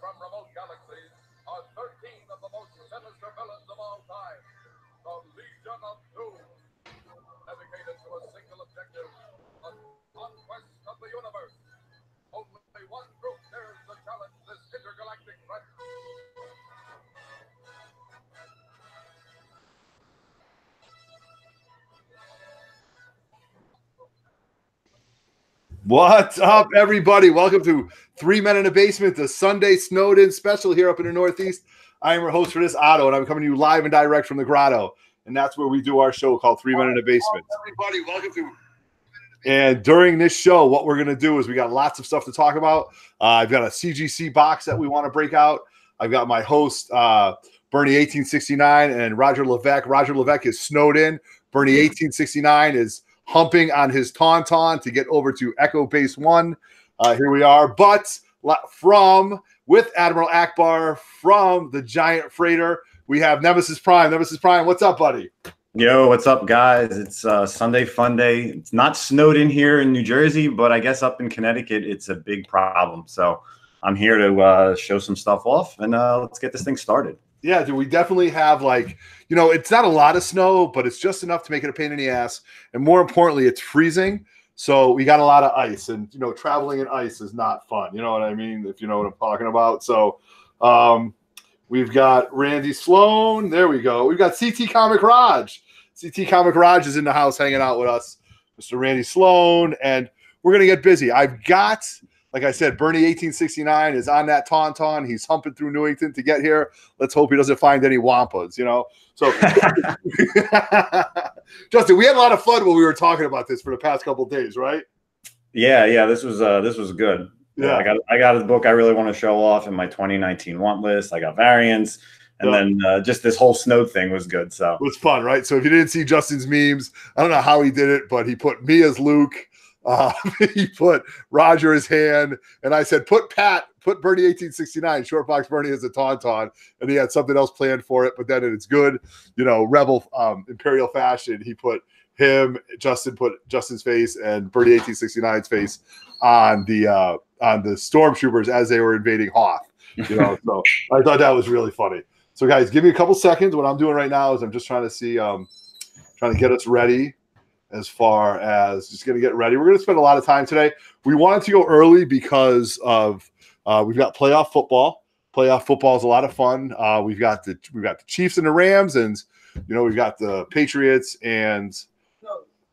from remote galaxies are 13 of the most sinister villains of all time, the Legion of Doom, dedicated to a single objective, the conquest of the universe. Only one group dares to challenge this intergalactic threat. What's up, everybody? Welcome to 3 Men in a Basement, the Sunday Snowed In special here up in the Northeast. I am your host for this, Otto, and I'm coming to you live and direct from the Grotto. And that's where we do our show called 3 Men in a Basement. Everybody, welcome to. And during this show, what we're going to do is we got lots of stuff to talk about. I've got a CGC box that we want to break out. I've got my host, Bernie 1869, and Roger Levesque. Roger Levesque is snowed in. Bernie 1869 is humping on his Tauntaun to get over to Echo Base 1. Here we are. But with Admiral Akbar from the Giant Freighter, we have Nemesis Prime. Nemesis Prime, what's up, buddy? Yo, what's up, guys? It's Sunday Fun Day. It's not snowed in here in New Jersey, but I guess up in Connecticut, it's a big problem. So I'm here to show some stuff off, and let's get this thing started. Yeah, dude, we definitely have, like, you know, it's not a lot of snow, but it's just enough to make it a pain in the ass. And more importantly, it's freezing. So we got a lot of ice, and, you know, traveling in ice is not fun. You know what I mean? If you know what I'm talking about. So we've got Randy Sloan. There we go. We've got CT Comic Raj. CT Comic Raj is in the house hanging out with us, Mr. Randy Sloan. And we're going to get busy. I've got, like I said, Bernie 1869 is on that Tauntaun. He's humping through Newington to get here. Let's hope he doesn't find any wampas, you know? So, Justin, we had a lot of fun when we were talking about this for the past couple of days, right? Yeah. This was good. Yeah. I got a book I really want to show off in my 2019 want list. I got variants. And then just this whole snow thing was good. So it was fun, right? So if you didn't see Justin's memes, I don't know how he did it, but he put me as Luke. He put Roger as Han, and I said, put Bernie 1869, short box Bernie as a Tauntaun, and he had something else planned for it, but then it's good, you know, Rebel Imperial fashion. He put him, Justin put Justin's face and Bernie 1869's face on the stormtroopers as they were invading Hoth. You know, so I thought that was really funny. So guys, give me a couple seconds. What I'm doing right now is I'm just trying to see, trying to get us ready. As far as just going to get ready, we're going to spend a lot of time today. We wanted to go early because of we've got playoff football. Playoff football is a lot of fun. We've got the Chiefs and the Rams, and you know we've got the Patriots and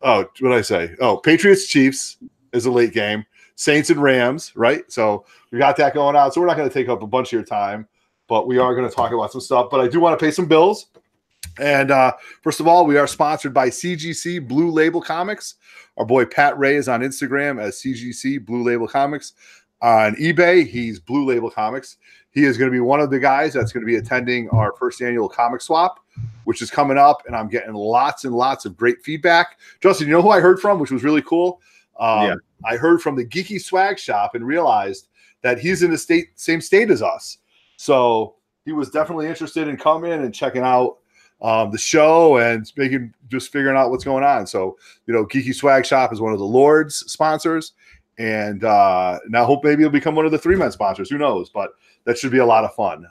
what did I say? Oh, Patriots Chiefs is a late game. Saints and Rams, right? So we got that going on. So we're not going to take up a bunch of your time, but we are going to talk about some stuff. But I do want to pay some bills. And first of all, we are sponsored by CGC Blue Label Comics. Our boy Pat Ray is on Instagram as CGC Blue Label Comics. On eBay, he's Blue Label Comics. He is going to be one of the guys that's going to be attending our first annual comic swap, which is coming up, and I'm getting lots and lots of great feedback. Justin, you know who I heard from, which was really cool? I heard from the Geeky Swag Shop and realized that he's in the same state as us. So he was definitely interested in coming and checking out the show and figuring out what's going on. So, you know, Geeky Swag Shop is one of the Lord's sponsors, and now hope maybe he'll become one of the 3 Men sponsors. Who knows? But that should be a lot of fun.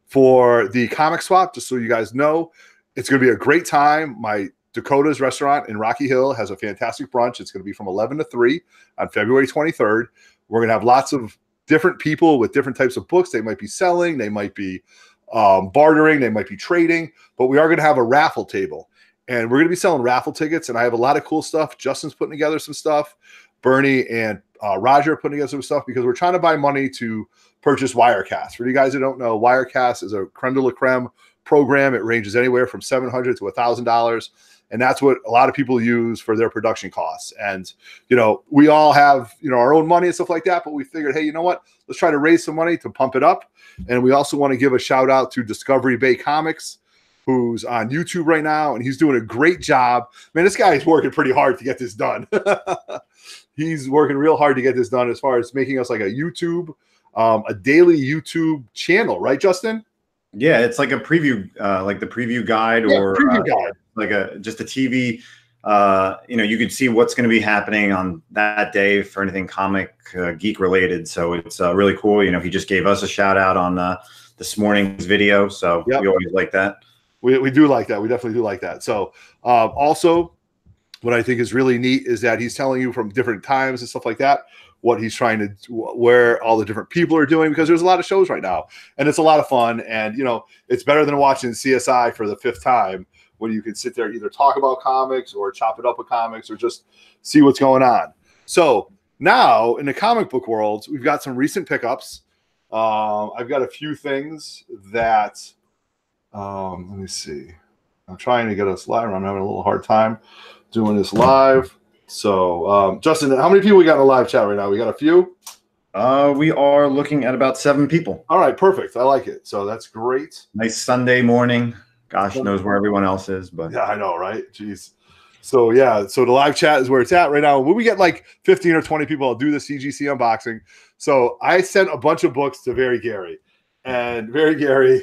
For the comic swap, just so you guys know, it's going to be a great time. My Dakota's restaurant in Rocky Hill has a fantastic brunch. It's going to be from 11 to 3 on February 23rd. We're going to have lots of different people with different types of books. They might be selling, they might be bartering, they might be trading, but we are going to have a raffle table, and we're going to be selling raffle tickets. And I have a lot of cool stuff. Justin's putting together some stuff. Bernie and Roger are putting together some stuff because we're trying to buy money to purchase Wirecast. For you guys who don't know, Wirecast is a creme de la creme program. It ranges anywhere from $700 to $1,000. And that's what a lot of people use for their production costs. And, you know, we all have, you know, our own money and stuff like that, but we figured, hey, you know what, let's try to raise some money to pump it up. And we also want to give a shout out to Discovery Bay Comics, who's on YouTube right now, and he's doing a great job. Man, this guy is working pretty hard to get this done. He's working real hard to get this done as far as making us like a YouTube, a daily YouTube channel, right, Justin? Yeah, it's like a preview, like the preview guide, or preview guide. like just a TV you could see what's going to be happening on that day for anything comic geek related. So it's really cool. He just gave us a shout out on this morning's video. So we always like that. We do like that. We definitely do like that. So also, what I think is really neat is that he's telling you from different times and stuff like that, what he's trying to, where all the different people are doing, because there's a lot of shows right now and it's a lot of fun. And, it's better than watching CSI for the 5th time when you can sit there, either talk about comics or chop it up with comics or just see what's going on. So now in the comic book world, we've got some recent pickups. I've got a few things that, let me see. I'm trying to get us live. I'm having a little hard time doing this live. So, Justin, how many people we got in the live chat right now? We got a few? We are looking at about 7 people. All right, perfect. I like it. So that's great. Nice Sunday morning. Gosh knows where everyone else is, but yeah, I know, right? Jeez. So yeah, so the live chat is where it's at right now. When we get like 15 or 20 people, I'll do the CGC unboxing. So I sent a bunch of books to Very Gary, and Very Gary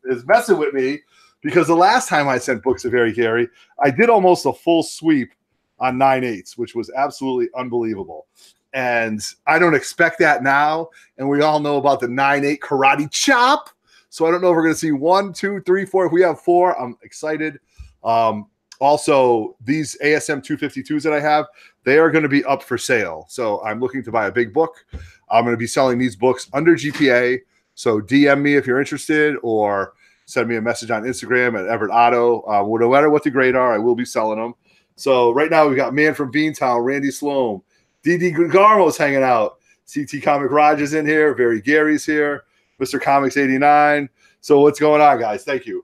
is messing with me because the last time I sent books to Very Gary, I did almost a full sweep on 9/8, which was absolutely unbelievable. And I don't expect that now. And we all know about the 9/8 karate chop. So I don't know if we're going to see 1, 2, 3, 4. If we have 4, I'm excited. Also, these ASM 252s that I have, they are going to be up for sale. So I'm looking to buy a big book. I'm going to be selling these books under GPA. So DM me if you're interested, or send me a message on Instagram at Everett Otto. No matter what the grade are, I will be selling them. So right now we've got Man from Beantown, Randy Sloan, DD Garmo's hanging out. CT Comic Raj is in here. Very Gary's here. Mr. Comics 89. So what's going on, guys? Thank you.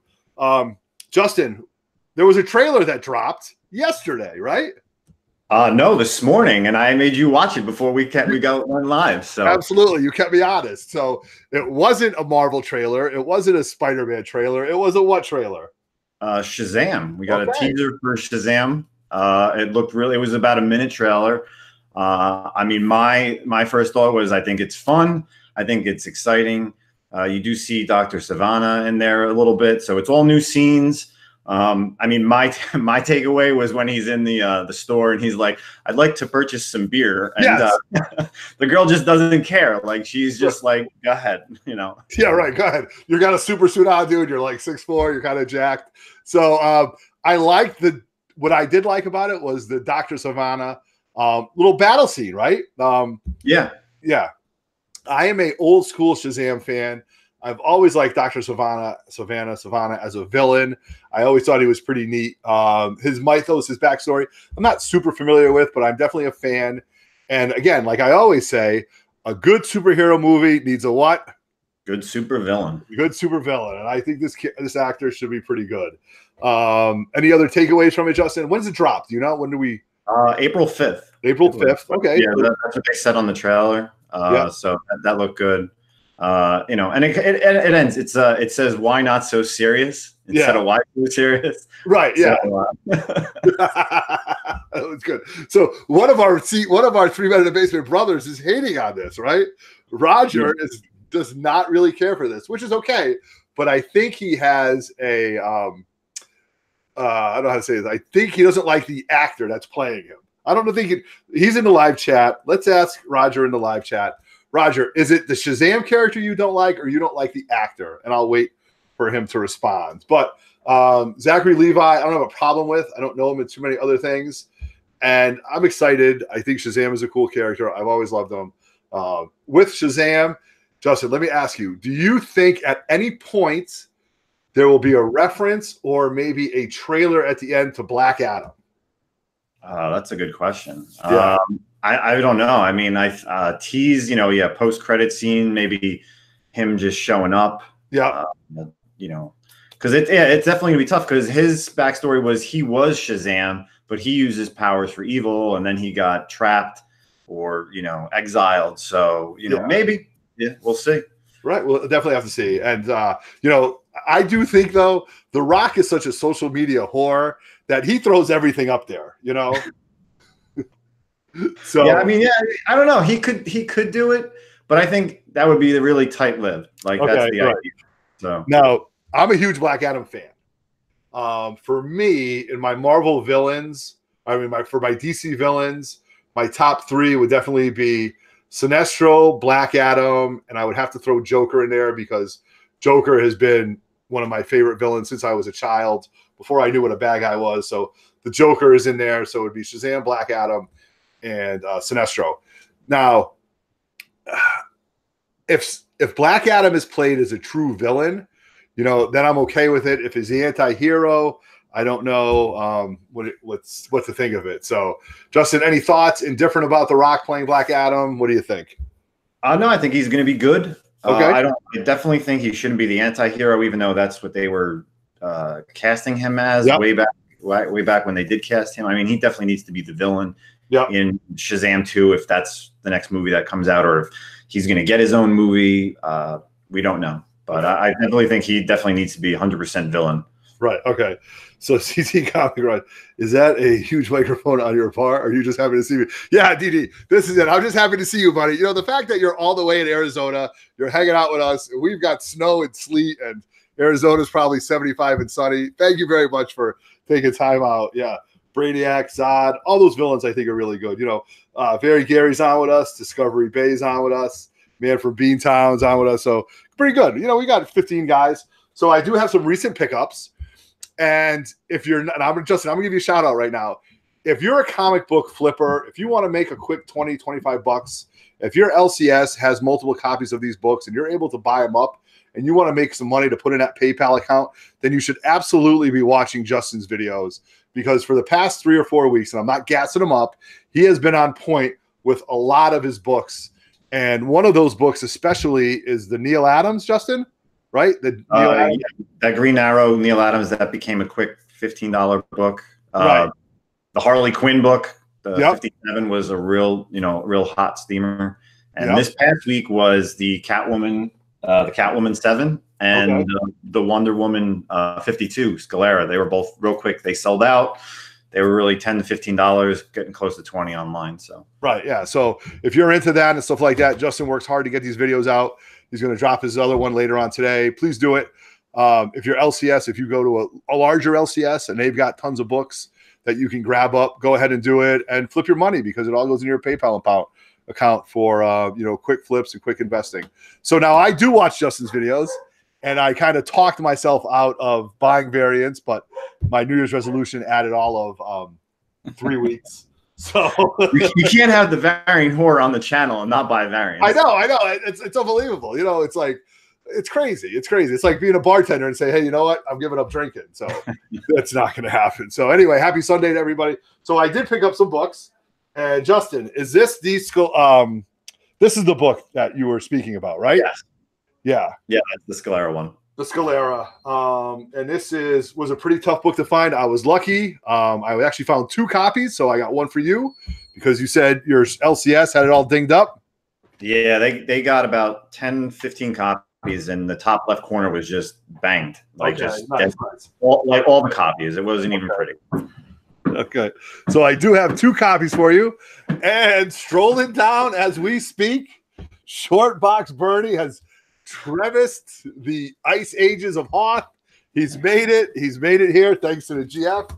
Justin, there was a trailer that dropped yesterday, right? No, this morning, and I made you watch it before we went live. So absolutely, you kept me honest. So it wasn't a Marvel trailer. It wasn't a Spider-Man trailer. It was a what trailer? Shazam. We got a teaser for Shazam. It was about a minute trailer. I mean, my first thought was, I think it's fun. I think it's exciting. You do see Dr. Savannah in there a little bit, so it's all new scenes. I mean, my takeaway was when he's in the store and he's like, "I'd like to purchase some beer," and yes. The girl just doesn't care. Like, she's just like, "Go ahead," Yeah, right. Go ahead. You got a super suit on, dude. You're like 6'4". You're kind of jacked. So I like what I did like about it was the Dr. Savannah little battle scene, right? Yeah. I am a old school Shazam fan. I've always liked Dr. Savannah as a villain. I always thought he was pretty neat. His mythos, his backstory, I'm not super familiar with, but I'm definitely a fan. And again, like I always say, a good superhero movie needs a what? Good super villain. Good super villain. And I think this actor should be pretty good. Any other takeaways from it, Justin? When's it drop? Do you know? When do we? April 5th. April 5th. Okay. Yeah, that's what they said on the trailer. So that looked good. And it ends. It says, "Why not so serious?" instead of "Why so serious?" Right. Yeah. So, that was good. So one of our 3 Men in the Basement brothers is hating on this, right? Roger does not really care for this, which is okay. But I think he has a I don't know how to say this. I think he doesn't like the actor that's playing him. I don't think he's in the live chat. Let's ask Roger in the live chat. Roger, is it the Shazam character you don't like, or you don't like the actor? And I'll wait for him to respond. But Zachary Levi, I don't have a problem with. I don't know him in too many other things. And I'm excited. I think Shazam is a cool character. I've always loved him. With Shazam, Justin, let me ask you, do you think at any point there will be a reference or maybe a trailer at the end to Black Adam? That's a good question. Yeah. I don't know. I mean, I tease, post-credit scene, maybe him just showing up. Yeah. Because it's definitely gonna be tough, because his backstory was he was Shazam, but he uses powers for evil, and then he got trapped or exiled. So maybe we'll see. Right. We'll definitely have to see. And I do think though, The Rock is such a social media whore that he throws everything up there. So yeah, I mean, I don't know. He could do it, but I think that would be really tight-lived. Like, that's the idea. So now, I'm a huge Black Adam fan. For me, in my Marvel villains, I mean, for my DC villains, my top 3 would definitely be Sinestro, Black Adam, and I would have to throw Joker in there because Joker has been one of my favorite villains since I was a child, before I knew what a bad guy was. So the Joker is in there. So it would be Shazam, Black Adam, and Sinestro. Now, if Black Adam is played as a true villain, then I'm okay with it. If he's the anti-hero, I don't know what to think of it. So, Justin, any thoughts indifferent about The Rock playing Black Adam? What do you think? No, I think he's going to be good. Okay. I definitely think he shouldn't be the anti-hero, even though that's what they were casting him as way back when they did cast him. I mean, he definitely needs to be the villain in Shazam 2 if that's the next movie that comes out, or if he's going to get his own movie. We don't know. But I definitely think he definitely needs to be 100% villain. Right. Okay. So CT Comic Run, is that a huge microphone on your bar? Or are you just happy to see me? Yeah, DD, this is it. I'm just happy to see you, buddy. The fact that you're all the way in Arizona, you're hanging out with us. We've got snow and sleet, and Arizona's probably 75 and sunny. Thank you very much for taking time out. Yeah. Brainiac, Zod, all those villains I think are really good. Very Gary's on with us. Discovery Bay's on with us. Man from Beantown's on with us. So pretty good. We got 15 guys. So I do have some recent pickups. And if you're not, I'm going to give you a shout out right now. If you're a comic book flipper, if you want to make a quick 20, 25 bucks, if your LCS has multiple copies of these books and you're able to buy them up and you want to make some money to put in that PayPal account, then you should absolutely be watching Justin's videos, because for the past 3 or 4 weeks, and I'm not gassing him up, he has been on point with a lot of his books. And one of those books especially is the Neil Adams, Justin, right? That Green Arrow, Neil Adams, that became a quick $15 book. Right. The Harley Quinn book, the 57 was a real hot steamer. And this past week was the Catwoman 7 and the Wonder Woman 52, Scalera. They were both real quick. They sold out. They were really $10 to $15, getting close to 20 online. So right, yeah. So if you're into that and stuff like that, Justin works hard to get these videos out. He's going to drop his other one later on today. Please do it. If you're LCS, if you go to a larger LCS and they've got tons of books that you can grab up, go ahead and do it and flip your money, because it all goes in your PayPal account for quick flips and quick investing. So now I do watch Justin's videos, and I kind of talked myself out of buying variants, but my New Year's resolution added all of 3 weeks. So you can't have the variant horror on the channel and not buy variants. I know. It's unbelievable. It's like, it's crazy. It's crazy. It's like being a bartender and say, hey, you know what? I'm giving up drinking. So that's not going to happen. So anyway, happy Sunday to everybody. So I did pick up some books. And Justin, is this this is the book that you were speaking about, right? Yes. Yeah. Yeah, that's the Scalera one. The Scalera. And this was a pretty tough book to find. I was lucky. I actually found 2 copies, so I got one for you because you said your LCS had it all dinged up. Yeah, they got about 10, 15 copies, and the top left corner was just banged. Like nice. All the copies. It wasn't even pretty. Okay. So I do have 2 copies for you. And strolling down as we speak, Short Box Bernie has trevissed the ice ages of Hoth. He's made it. He's made it here thanks to the GF.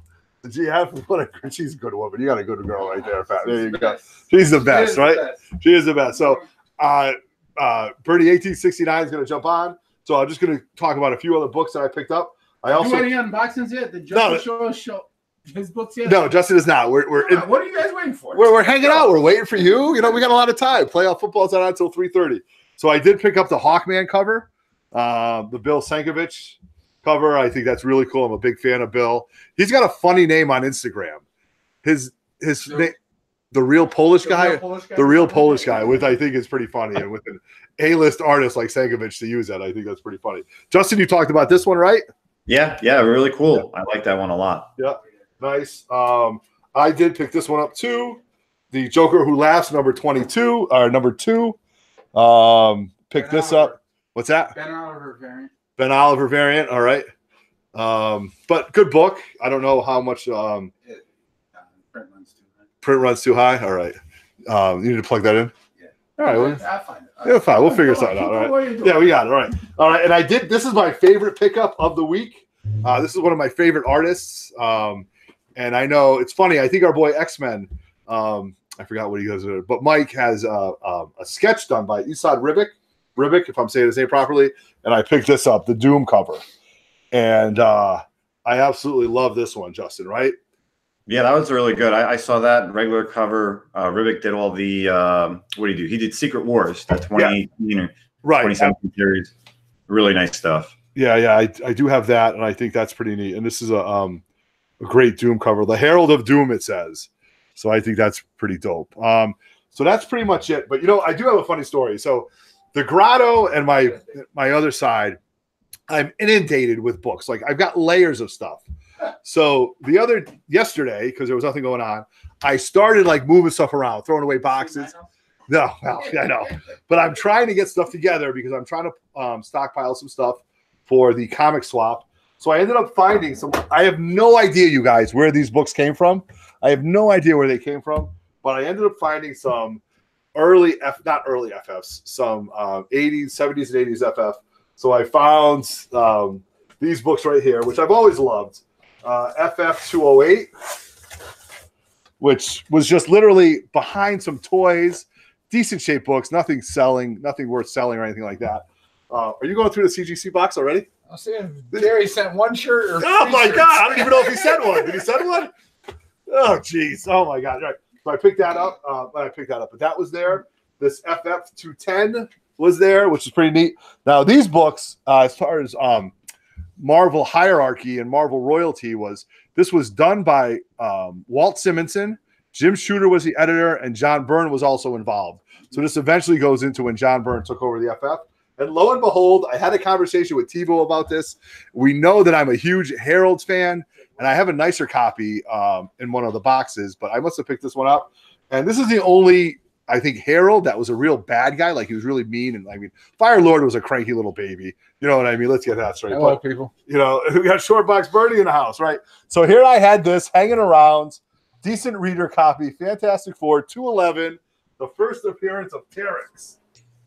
The GF, she's a good woman. You got a good girl right there, Pat. There you go. She's the best, right? She is the best. So Bernie 1869 is going to jump on. So I'm just going to talk about a few other books that I picked up. I also any unboxings yet? Did Justin show his books yet? No, Justin is not. We're what are you guys waiting for? We're hanging out. We're waiting for you. We got a lot of time. Playoff football's not on until 3:30. So I did pick up the Hawkman cover, the Bill Sienkiewicz cover. I think that's really cool. I'm a big fan of Bill. He's got a funny name on Instagram. His name, the real Polish guy, which I think is pretty funny. And with an A-list artist like Sienkiewicz to use that, I think that's pretty funny. Justin, you talked about this one, right? Yeah, really cool. Yeah. I like that one a lot. Yeah, nice. I did pick this one up too. The Joker Who Laughs, number 22, or number 2. Pick this up. What's that? Ben Oliver variant. Ben Oliver variant. All right. But good book. I don't know how much Print runs too high. Print runs too high. All right. You need to plug that in. Yeah. All right. I'll find it. Yeah, fine. We'll figure something out. All right. Yeah, we got it. All right. All right. And I did. This is my favorite pickup of the week. This is one of my favorite artists. And I know it's funny. I think our boy X-Men, I forgot what he goes with, but Mike has a sketch done by Esad Ribic, if I'm saying his name properly. And I picked this up, the Doom cover. And I absolutely love this one, Justin, right? Yeah, that was really good. I saw that regular cover. Ribic did all the what did he do? He did Secret Wars, the 2018 or 2017 series. Really nice stuff. Yeah, I do have that, and I think that's pretty neat. And this is a great Doom cover. The Herald of Doom, it says. So I think that's pretty dope. So that's pretty much it. But, you know, I do have a funny story. So the Grotto and my other side, I'm inundated with books. Like, I've got layers of stuff. So yesterday, because there was nothing going on, I started like moving stuff around, throwing away boxes. No, well, I know, but I'm trying to get stuff together because I'm trying to stockpile some stuff for the comic swap. So I ended up finding some. I have no idea, you guys, where these books came from. I have no idea where they came from, but I ended up finding some not early FFs, some 80s, 70s, and 80s FF. So I found these books right here, which I've always loved. FF 208, which was just literally behind some toys, decent shape books, nothing worth selling or anything like that. Are you going through the CGC box already? I'm seeing Jerry sent one shirt. Or oh my God, I don't even know if he sent one. Did he send one? Oh geez, oh my God! Right. So I picked that up. But that was there. This FF 210 was there, which is pretty neat. Now these books, as far as Marvel hierarchy and Marvel royalty this was done by Walt Simonson. Jim Shooter was the editor, and John Byrne was also involved. So this eventually goes into when John Byrne took over the FF. And lo and behold, I had a conversation with TiVo about this. We know that I'm a huge Herald's fan, and I have a nicer copy in one of the boxes, but I must have picked this one up. And this is the only, I think, Herald that was a real bad guy. Like, he was really mean. And I mean, Fire Lord was a cranky little baby. You know what I mean? Let's get that straight. Hello, people. You know, we got Shortbox Bernie in the house, right? So here I had this hanging around. Decent reader copy. Fantastic Four, 211. The first appearance of Terex.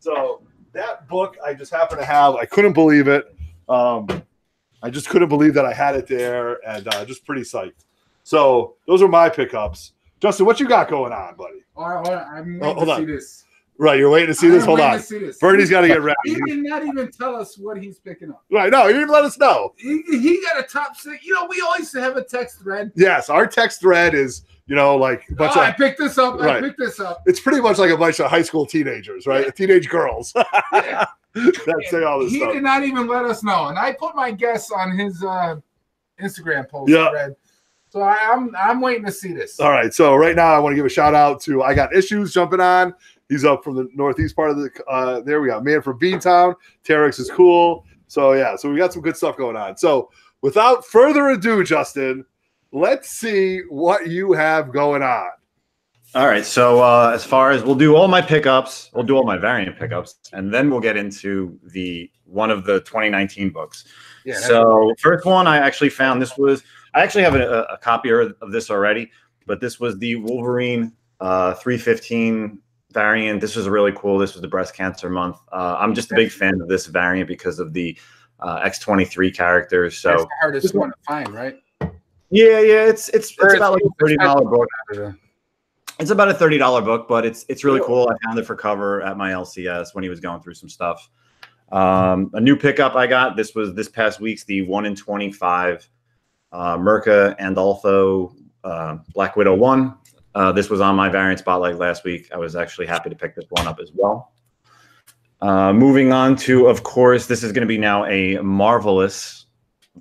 So that book I just happen to have. I couldn't believe it. I just couldn't believe that I had it there, and just pretty psyched. So those are my pickups. Justin, what you got going on, buddy? Hold on. I'm waiting to see this. Right, you're waiting to see this? Hold on. Bernie's got to get ready. He did not even tell us what he's picking up. Right, no, he didn't let us know. He got a top six. You know, we always have a text thread. Yes, our text thread is, you know, like a bunch of. I picked this up. Right. I picked this up. It's pretty much like a bunch of high school teenagers, right? Yeah. Teenage girls. Yeah. That say all this he stuff. Did not even let us know. And I put my guess on his Instagram post. Yeah. Thread. So I'm waiting to see this. All right. So right now I want to give a shout out to I Got Issues jumping on. He's up from the northeast part of the there we go. Man from Beantown. Terex is cool. So yeah, so we got some good stuff going on. So without further ado, Justin, let's see what you have going on. All right. So as far as we'll do all my pickups, we'll do all my variant pickups, and then we'll get into one of the 2019 books. Yeah. So first one I actually found, I actually have a copy of this already, but this was the Wolverine 315 variant. This was really cool. This was the breast cancer month. I'm just a big fan of this variant because of the X-23 characters. So that's the hardest one to find, right? Yeah. It's about like a $30 book. It's about a $30 book, but it's really cool. I found it for cover at my LCS when he was going through some stuff. A new pickup I got. This was this past week's the 1 in 25 Merca and Altho Black Widow 1. This was on my variant spotlight last week. I was actually happy to pick this one up as well. Moving on to, of course, this is going to be now a Marvelous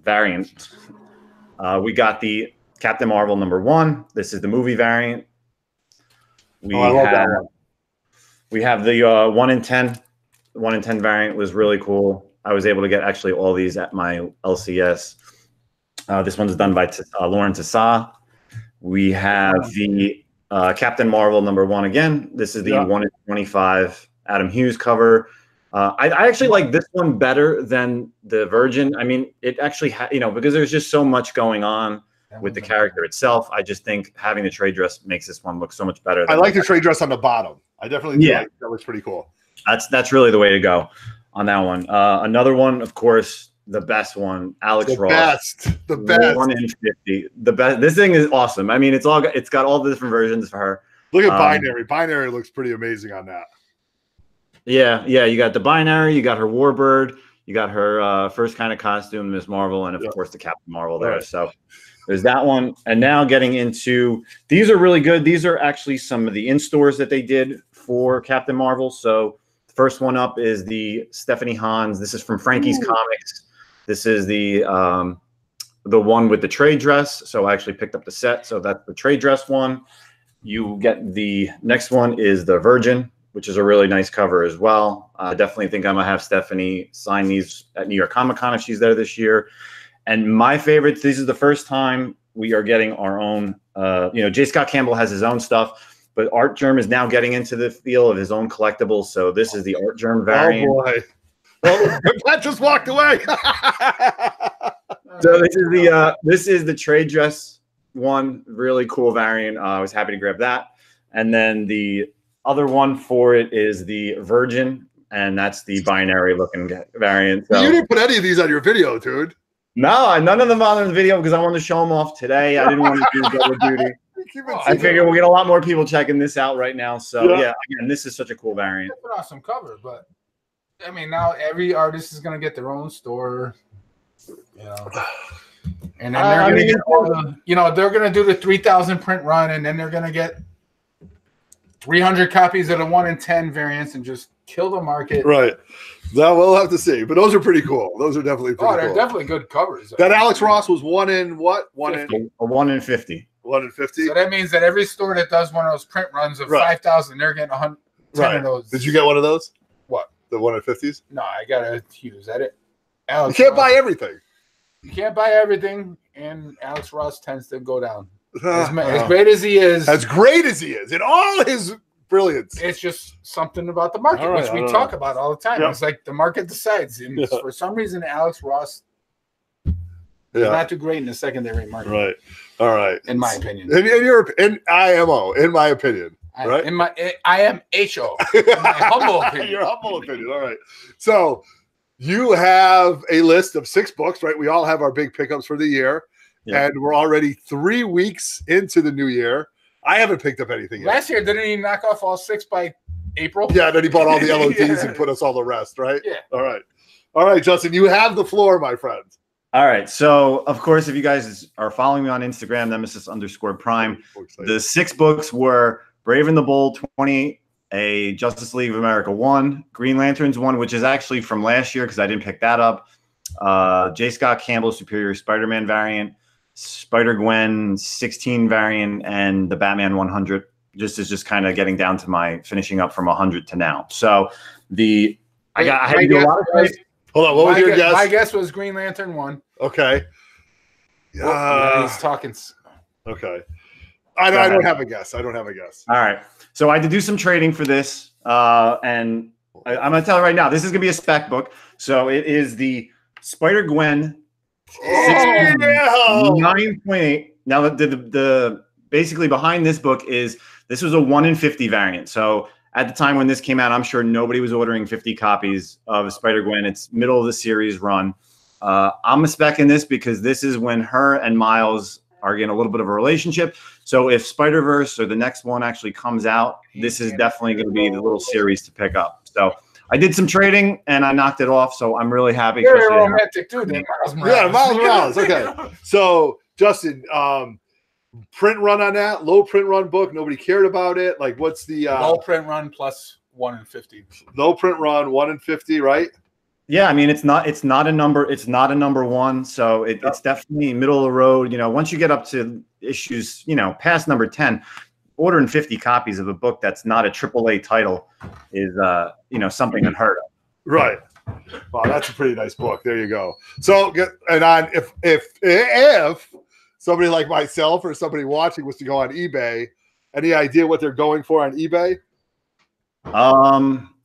variant. We got the Captain Marvel #1. This is the movie variant. We have the 1 in 10. 1 in 10 variant was really cool. I was able to get actually all these at my LCS. This one's done by Lauren Tassah. We have the Captain Marvel #1 again. This is the 1 in 25 Adam Hughes cover. I actually like this one better than the Virgin. I mean, it actually, because there's just so much going on with the character itself. I just think having the trade dress makes this one look so much better. I like the trade dress on the bottom. I definitely do. Like, that looks pretty cool. That's really the way to go on that one. Another one, of course, the best one, Alex The Ross. the best. 1 in 50. The best. This thing is awesome. I mean, it's got all the different versions for her. Look at Binary. Binary looks pretty amazing on that. Yeah. You got the Binary. You got her Warbird. You got her first kind of costume, Miss Marvel, and of course the Captain Marvel there. Right. So there's that one. And now getting into these are really good. These are actually some of the in-stores that they did for Captain Marvel. So the first one up is the Stephanie Hans. This is from Frankie's Comics. This is the one with the trade dress. So I actually picked up the set. So that's the trade dress one. You get the next one is the Virgin, which is a really nice cover as well. I definitely think I'm going to have Stephanie sign these at New York Comic Con if she's there this year. And my favorite, this is the first time we are getting our own, J. Scott Campbell has his own stuff, but Art Germ is now getting into the field of his own collectibles. So this is the Art Germ variant. Oh, boy. Well, Pat just walked away. So this is the trade dress one, really cool variant. I was happy to grab that. And then the other one for it is the Virgin, and that's the Binary looking variant. So, you didn't put any of these on your video, dude. No, none of them on the video because I wanted to show them off today. I didn't want to do double duty. I figure we'll get a lot more people checking this out right now. So yeah, again, this is such a cool variant. Put on some cover, but I mean, now every artist is going to get their own store, and then they're going to get all the, they're going to do the 3,000 print run, and then they're going to get 300 copies of the 1 in 10 variants and just kill the market. Right. That we'll have to see. But those are pretty cool. Those are definitely pretty they're cool. definitely good covers. That Alex Ross was 1 in what? 1 in 1 in 50. 1 in 50. So that means that every store that does one of those print runs of 5,000, they're getting 110 of those. Did you get one of those? What? The 1 in 50s? No, I gotta use that. Alex you can't Ross, buy everything. You can't buy everything, and Alex Ross tends to go down. As great as he is. As great as he is in all his brilliance. It's just something about the market, which we talk about all the time. Yep. It's like the market decides. And for some reason, Alex Ross is not too great in the secondary market. Right. All right. In my opinion. In IMO, in my opinion. Right? I am HO. In my humble opinion. Your humble opinion. All right. So you have a list of 6 books, right? We all have our big pickups for the year. Yeah. And we're already 3 weeks into the new year. I haven't picked up anything yet. Last year, didn't he knock off all 6 by April? Yeah, then he bought all the LODs and put us all the rest, right? Yeah. All right. All right, Justin, you have the floor, my friend. All right. So, of course, if you guys are following me on Instagram, Nemesis_Prime, the 6 books were Brave and the Bold 28, a Justice League of America 1, Green Lanterns 1, which is actually from last year because I didn't pick that up, J. Scott Campbell Superior Spider-Man variant, Spider-Gwen 16 variant, and the Batman 100. Just is just kind of getting down to my finishing up from 100 to now. So I had to do a lot of things. Hold on, what was your guess? My guess was Green Lantern 1. Okay. He's talking. Okay. I don't have a guess. I don't have a guess. All right. So I had to do some trading for this, and I'm going to tell you right now, this is going to be a spec book. So it is the Spider-Gwen 9.8. Now the basically behind this book is this was a 1 in 50 variant. So at the time when this came out, I'm sure nobody was ordering 50 copies of Spider-Gwen. It's middle of the series run. I'm specking this because this is when her and Miles are getting a little bit of a relationship. So if Spider-Verse or the next one actually comes out, this is definitely going to be the little series to pick up. So I did some trading and I knocked it off. So I'm really happy. You're a romantic dude, Miles Morales. Yeah, Miles Morales. Okay. So Justin, print run on that, low print run book. Nobody cared about it. Like, what's the low print run plus 1 in 50? Low print run 1 in 50, right? Yeah, I mean it's not a number 1, so it's definitely middle of the road. Once you get up to issues, past number 10, ordering 50 copies of a book that's not a AAA title is something unheard of. Right. Wow, that's a pretty nice book. There you go. So, and if somebody like myself or somebody watching was to go on eBay, any idea what they're going for on eBay?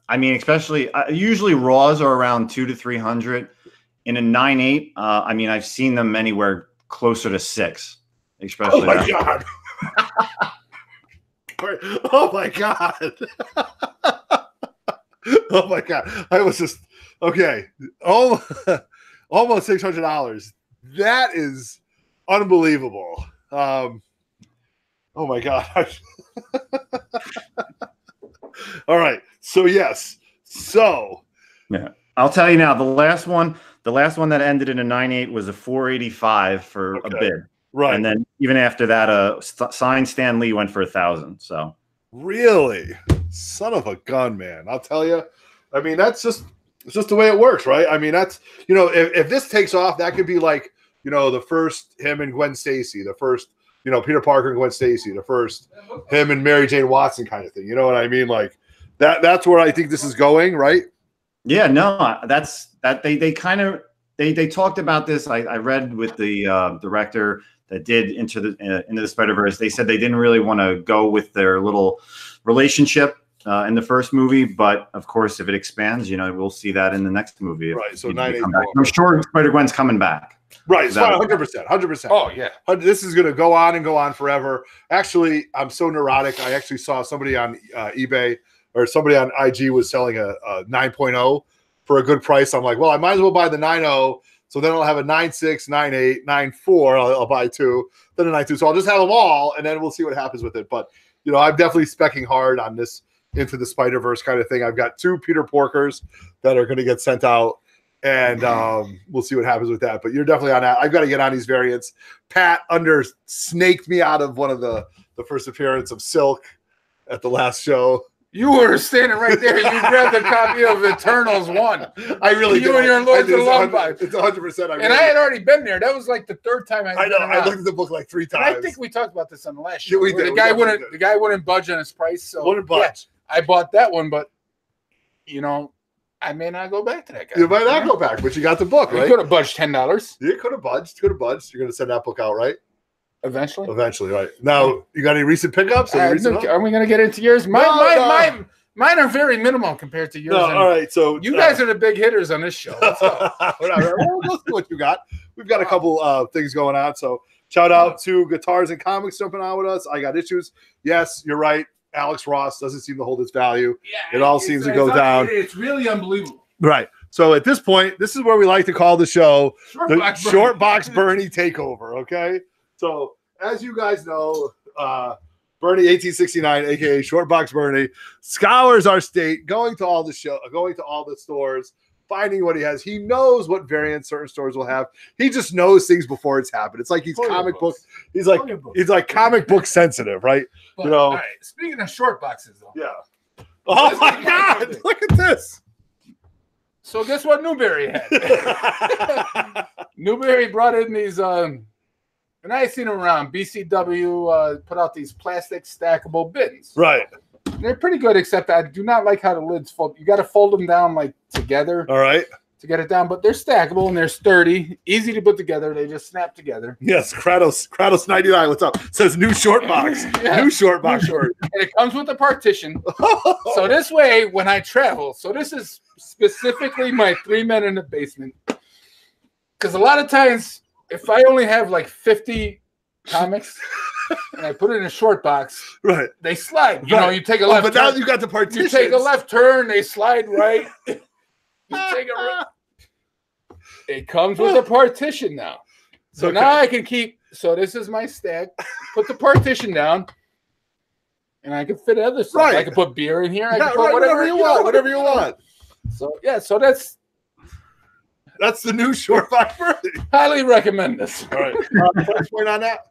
I mean, especially usually raws are around 200 to 300. In a 9.8, I mean, I've seen them anywhere closer to 6. Especially. Oh my god! Oh my god! Oh my god! I was just okay. Oh Almost $600. That is unbelievable. Oh my God. All right. So yes. So yeah, I'll tell you now. The last one that ended in a 9.8 was a 485 for a bid. Right. And then even after that, signed Stan Lee went for 1,000. So really, son of a gun, man. I'll tell you. I mean, it's just the way it works, right? I mean, that's, you know, if this takes off, that could be like, you know, the first him and Gwen Stacy, the first, you know, Peter Parker and Gwen Stacy, the first him and Mary Jane Watson kind of thing. You know what I mean? Like that's where I think this is going, right? Yeah, no, they talked about this. I read with the director that did into the Spider-Verse. They said they didn't really want to go with their little relationship in the first movie, but of course, if it expands, you know, we'll see that in the next movie. Right. So 984. I'm sure Spider-Gwen's coming back. Right. 100%. Oh yeah. This is going to go on and go on forever. Actually, I'm so neurotic. I actually saw somebody on eBay or somebody on IG was selling a 9.0 for a good price. I'm like, well, I might as well buy the 9.0. So then I'll have a 9.6, 9.8, 9.4. I'll buy two, then a 9.2. So I'll just have them all, and then we'll see what happens with it. But, you know, I'm definitely specking hard on this Into the Spider-Verse kind of thing. I've got 2 Peter Porkers that are going to get sent out, and we'll see what happens with that. But you're definitely on that. I've got to get on these variants. Pat snaked me out of one of the first appearance of Silk at the last show. You were standing right there. You grabbed a copy of Eternals 1. I really did. You and your Lords of Love. It's 100%. And I had already been there. That was like the 3rd time I know. I looked at the book like 3 times. And I think we talked about this on the last show. Yeah, we did. The guy wouldn't budge on his price. So wouldn't budge. Yeah, I bought that one, but you know, I may not go back to that guy. You might not go back, but you got the book, right? You could have budged $10. You could have budged. You're going to send that book out, right? Eventually, right. Now, you got any recent pickups? Are we going to get into yours? Mine are very minimal compared to yours. No, all right. So you guys are the big hitters on this show. Let's go. We'll see what you got. We've got a couple things going on. So shout out to Guitars and Comics jumping on with us. I got issues. Yes, you're right. Alex Ross doesn't seem to hold its value. Yeah, it all seems to go down. It's really unbelievable. Right. So at this point, this is where we like to call the show Short Box Bernie Takeover. Okay. So as you guys know, Bernie 1869, aka Short Box Bernie, scours our state, going to all the stores, finding what he has. He knows what variants certain stores will have. He just knows things before it's happened. It's like he's comic book. He's like comic book sensitive, right? But, you know. all right. Speaking of short boxes, though. Yeah. Oh my God! Look at this. So guess what Newberry had? Newberry brought in these. And I seen them around. BCW put out these plastic stackable bins. Right. They're pretty good, except I do not like how the lids fold. You got to fold them down like together. All right. To get it down, but they're stackable and they're sturdy, easy to put together. They just snap together. Yes, Kratos 99. What's up? Says new short box. Yeah. New short box. And it comes with a partition. So this way, when I travel, so this is specifically my 3 Men in the Basement. Because a lot of times, if I only have like 50 comics and I put it in a short box, right? They slide. You know, you take a left but turn. Now you got the partition. You take a left turn, they slide right. You take a right. It comes with a partition now. So now I can keep. So this is my stack. Put the partition down, and I can fit other stuff. Right. I can put beer in here. I can put right, whatever you want. Whatever you want. So yeah. So that's the new short box version. Highly recommend this. All right. Price point on that?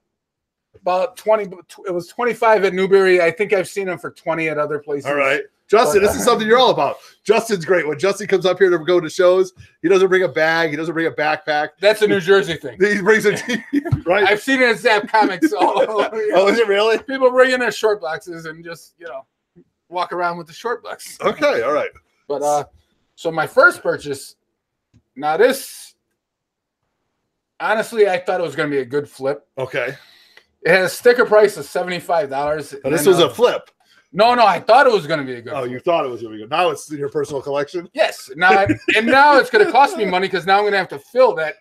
About 20. It was 25 at Newberry. I think I've seen them for 20 at other places. All right. Justin, this is something you're all about. Justin's great. When Justin comes up here to go to shows, he doesn't bring a bag. He doesn't bring a backpack. That's a New Jersey thing. He brings a TV, right? I've seen it in Zap Comics. Oh, is it really? People bring in their short boxes and just, walk around with the short box. Okay, all right. But so my first purchase, now this, honestly, I thought it was going to be a good flip. Okay. It had a sticker price of $75. And this was a flip. No, I thought it was going to be a good. Oh, you thought it was going to be good. Now it's in your personal collection? Yes. Now it's going to cost me money because now I'm going to have to fill that.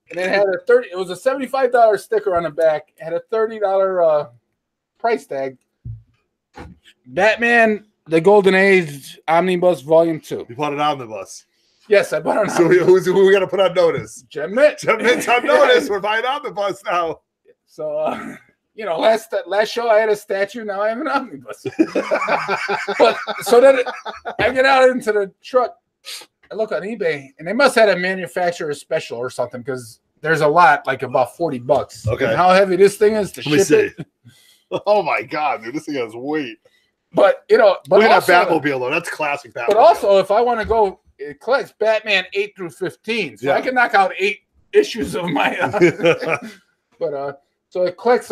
And it had it was a $75 sticker on the back. It had a $30 price tag. Batman, the Golden Age Omnibus Volume 2. You bought an omnibus. Yes, I bought an So omnibus. who we got to put on notice? Gem Mint. Gem Mint's on notice. We're buying omnibus now. So, you know, last show I had a statue. Now I have an omnibus. But so then I get out into the truck. I look on eBay, and they must have had a manufacturer special or something because there's a lot, like about $40. Okay. And how heavy this thing is to Let me ship see. it. Oh my God, dude, this thing has weight. But you know, but Look at that also, Batmobile though. That's classic Batmobile. but also, if I want to go, it collects Batman 8 through 15, so Yeah. I can knock out 8 issues of my. But so it collects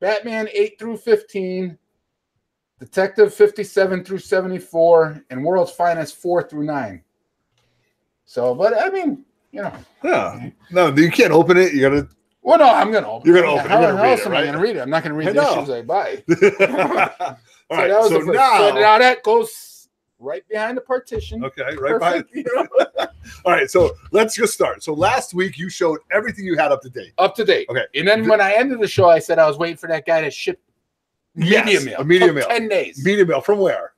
Batman 8 through 15, Detective 57 through 74, and World's Finest 4 through 9. So, but I mean, you know, yeah. No, you can't open it. You gotta. well, no, I'm gonna open. You're gonna open it. How You're gonna read else it, am right? I gonna read it? I'm not gonna read I the know. issues I buy. All right. that was So the first. So now, now that goes right behind the partition. okay, right behind. Perfect, you know? All right, so let's just start. So last week you showed everything you had up to date. Up to date. Okay. And then when I ended the show, I said I was waiting for that guy to ship Yes, medium mail. a medium Took mail. 10 days. Medium mail from where?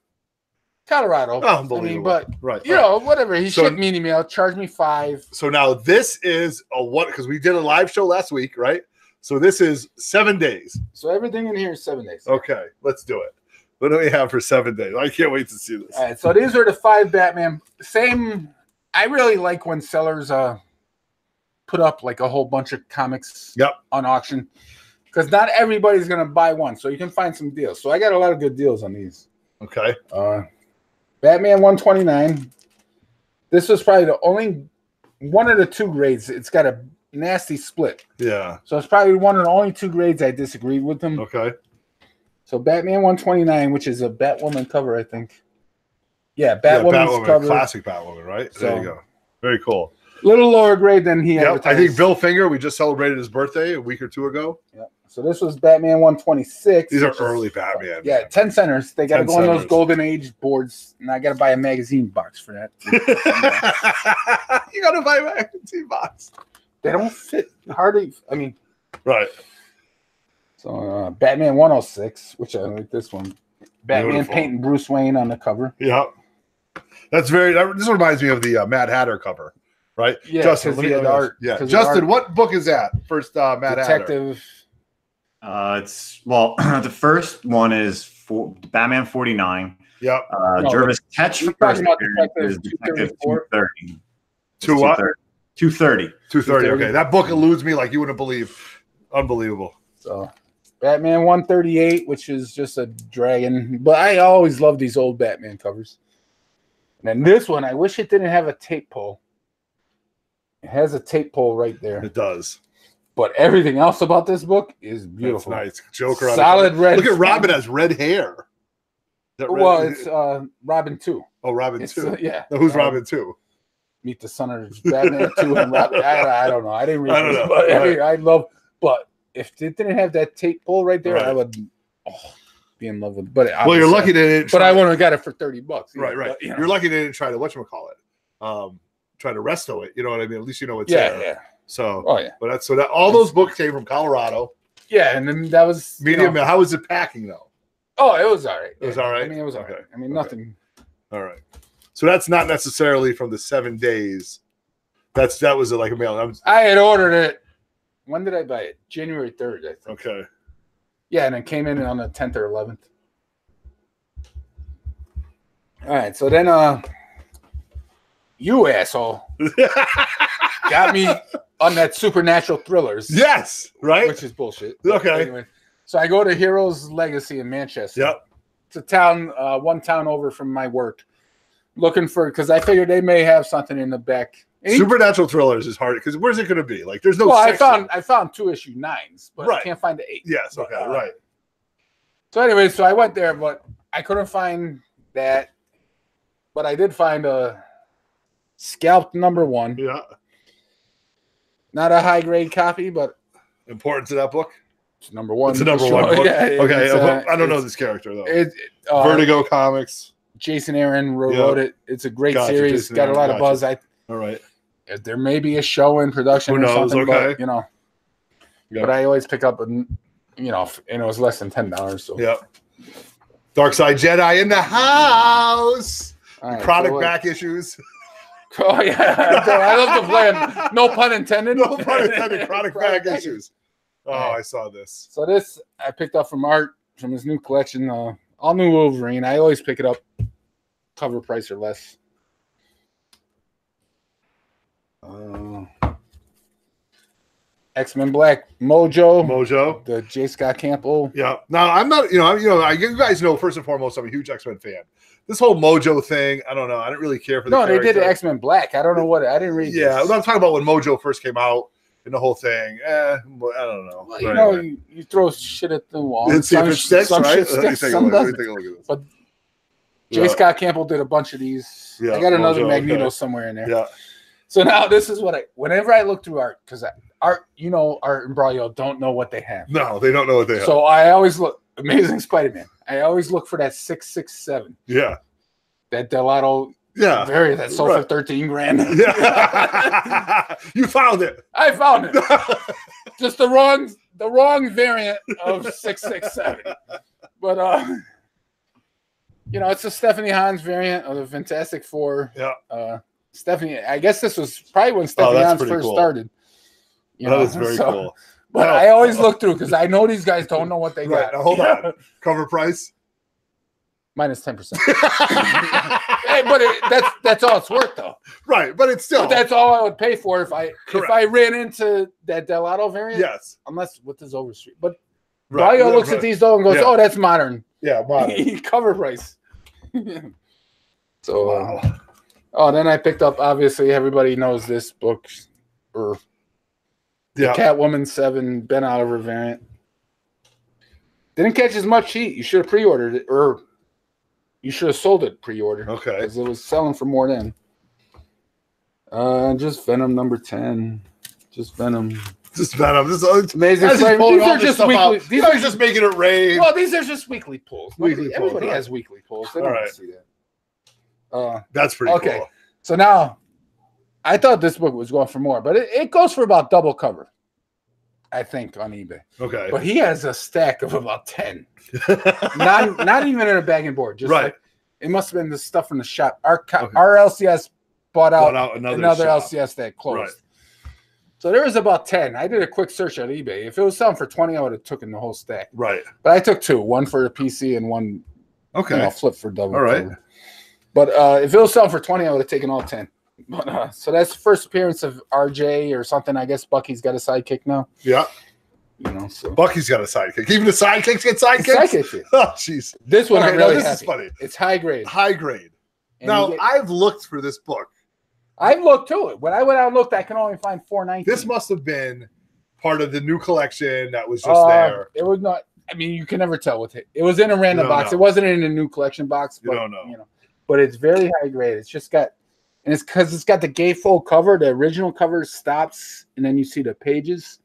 Colorado. Unbelievable. I mean, but Right. you know, whatever. He So- shipped medium mail, charged me $5. So now this is a what? Because we did a live show last week, right? So this is 7 days. So everything in here is 7 days. Okay, let's do it. What do we have for 7 days? I can't wait to see this. All right. So these are the 5 Batman. Same. I really like when sellers put up like a whole bunch of comics Yep. on auction because not everybody's gonna buy one. So you can find some deals. So I got a lot of good deals on these. Okay. Batman 129. This was probably the only one of the 2 grades. It's got a nasty split. Yeah. So it's probably one of the only 2 grades I disagreed with them. Okay. So Batman 129, which is a Batwoman cover, I think. Yeah, Batwoman's Batwoman, cover. classic Batwoman, right? There you So- go. Very cool. Little lower grade than he Yep. advertised. I think Bill Finger, we just celebrated his birthday a week or 2 ago. Yep. So this was Batman 126. These are which is- early Batman. Yeah, 10 centers. They got to 10 go on those centers. golden age boards, and I got to buy a magazine box for that. You got to buy a magazine box. They don't fit hardly. I mean, Right. so Batman 106, which I like this one. Batman Beautiful. painting Bruce Wayne on the cover. Yep. That's this reminds me of the Mad Hatter cover, right? Yeah, Justin, 'cause look he at had this. art- Yeah, 'cause of Justin, art. what book is that? First Mad Hatter. Detective. It's well, the first one is Batman 49. Yep. No, Jervis Ketch we're first talking about appearance Detective is Detective 234. 230. To what? 230. 230. Okay, that book eludes me like you wouldn't believe. Unbelievable. So Batman 138, which is just a dragon. But I always love these old Batman covers. And then this one, I wish it didn't have a tape pull. It has a tape pull right there. It does. But everything else about this book is beautiful. That's nice. Joker on Solid it. red. Look at Robin has red hair. Is that red? Well, it's Robin 2. Oh, Robin It's, 2. yeah. Now, who's Robin 2? Meet the Son of Batman 2 and Robin. I don't know. I didn't read I don't this, know. but Right. I love. But if it didn't have that tape pull right there, Right. I would be in love with it. But Well, you're obviously- lucky they didn't. But I wouldn't have got it for $30. Right, right. But, you know. You're lucky they didn't try to whatchamacallit. Try to resto it. You know what I mean? At least you know it's Yeah, there. yeah. So, Oh, yeah. but that's so that all those books came from Colorado. Yeah, and then that was you Medium. know- How was it packing though? Oh, it was all right. It was Yeah. all right? I mean, it was all Okay. right. I mean, Okay. nothing. All right. So that's not necessarily from the 7 days. That was like a mail. I had ordered it. When did I buy it? January 3rd, I think. Okay. Yeah, and it came in on the 10th or 11th. All right, so then you asshole got me on that supernatural thrillers. Yes. Right. Which is bullshit. Okay. Anyway, so I go to Heroes Legacy in Manchester. Yep. It's a town, one town over from my work. Looking for, because I figured they may have something in the back. And Supernatural thrillers is hard because where's it going to be? Like, there's no. well, section. I found 2 issue 9s, but Right. I can't find the 8. Yes. But, Okay. Right. So anyway, so I went there, but I couldn't find that. But I did find a scalped #1. Yeah. Not a high grade copy, but Important to that book. it's #1. It's a #1 for sure. book. Yeah, Okay. it's, I don't know it's- this character though. Vertigo. Vertigo Comics. Jason Aaron wrote, Yeah. wrote it. It's a great Gotcha, series. Jason Got Aaron, a lot of gotcha. buzz. All right. There may be a show in production Who or knows? something, Okay. but you know. Yeah. But I always pick up, and it was less than $10. So Yep. Dark Side Jedi in the house. All right, chronic so what- back issues. Oh yeah, I love the plan. No pun intended. No pun intended. Chronic back back issues. Oh, All right. I saw this. So this I picked up from Art from his new collection, all new Wolverine. I always pick it up, cover price or less. X-Men Black Mojo. the J. Scott Campbell. Yeah. Now I'm not. You guys know first and foremost, I'm a huge X-Men fan. This whole Mojo thing, I don't know. I didn't really care for. The No, they did character. X-Men Black. I don't know what I didn't read. Yeah, this. I'm talking about when Mojo first came out and the whole thing. I don't know. Well, But anyway. you throw shit at the wall. Let's see if it sticks, some right? shit sticks, Let me some take a doesn't. look at this. But J. Scott Campbell did a bunch of these. Yeah, I got another Mojo, Magneto okay. somewhere in there. Yeah. So now this is what whenever I look through Art, because Art, Art and Braulio don't know what they have. No, they don't know what they have. So I always look, Amazing Spider-Man. I always look for that 667, Yeah. that Delato Yeah. variant that sold for Right. 13 grand. Yeah. You found it. I found it. Just the wrong variant of 667. But it's a Stephanie Hans variant of the Fantastic Four. Yeah. Stephanie, I guess this was probably when Stephanie that's Hans pretty first cool. started. That is very cool. But Now- I always look through because I know these guys don't know what they Right. got. Now hold on. Cover price. Minus 10%. Hey, but that's all it's worth though. Right, but it's still. But that's all I would pay for if I Correct. ran into that Delato variant. Yes. Unless with this Overstreet. But Right. Braulio looks at these though and goes, Yeah. "Oh, that's modern." Yeah, modern. Cover price. So, Wow. then I picked up. Obviously, everybody knows this book, or Yeah. Catwoman 7 Ben Oliver variant. Didn't catch as much heat. You should have pre-ordered it, or you should have sold it pre-order. Okay. Because it was selling for more than. Just Venom number 10. Just Venom. Just Venom. This Amazing. Guys just pulling These all are this just stuff weekly. out. These Guys are just making it rain. well, these are just weekly pulls. Weekly pulls, Everybody right. has weekly pulls. They All don't right. see that. That's pretty Okay. cool. So now, I thought this book was going for more, but it goes for about double cover, I think, on eBay. Okay. But he has a stack of about 10. Not even in a bag and board. Just Right. like it must have been the stuff from the shop. Our LCS bought out, another shop. LCS that closed. Right. So there was about 10. I did a quick search on eBay. If it was selling for 20, I would have taken the whole stack. Right. But I took two, one for a PC and one Okay. flip for double. All right. cover. But if it was selling for 20, I would have taken all 10. But, so that's the first appearance of RJ or something. I guess Bucky's got a sidekick now. Yeah. So Bucky's got a sidekick. Even the sidekicks get sidekicks? sidekick. Oh, jeez. This one, Okay, I'm now really this happy. is funny. It's high grade. High grade. And Now, you get- I've looked for this book. I've looked to it. When I went out and looked, I can only find 419. This must have been part of the new collection that was just there. It was not. I mean, you can never tell with it. It was in a random don't box. know. It wasn't in a new collection box. You But, don't know. But it's very high grade. It's just got, and it's because it's got the gatefold cover. The original cover stops, and then you see the pages,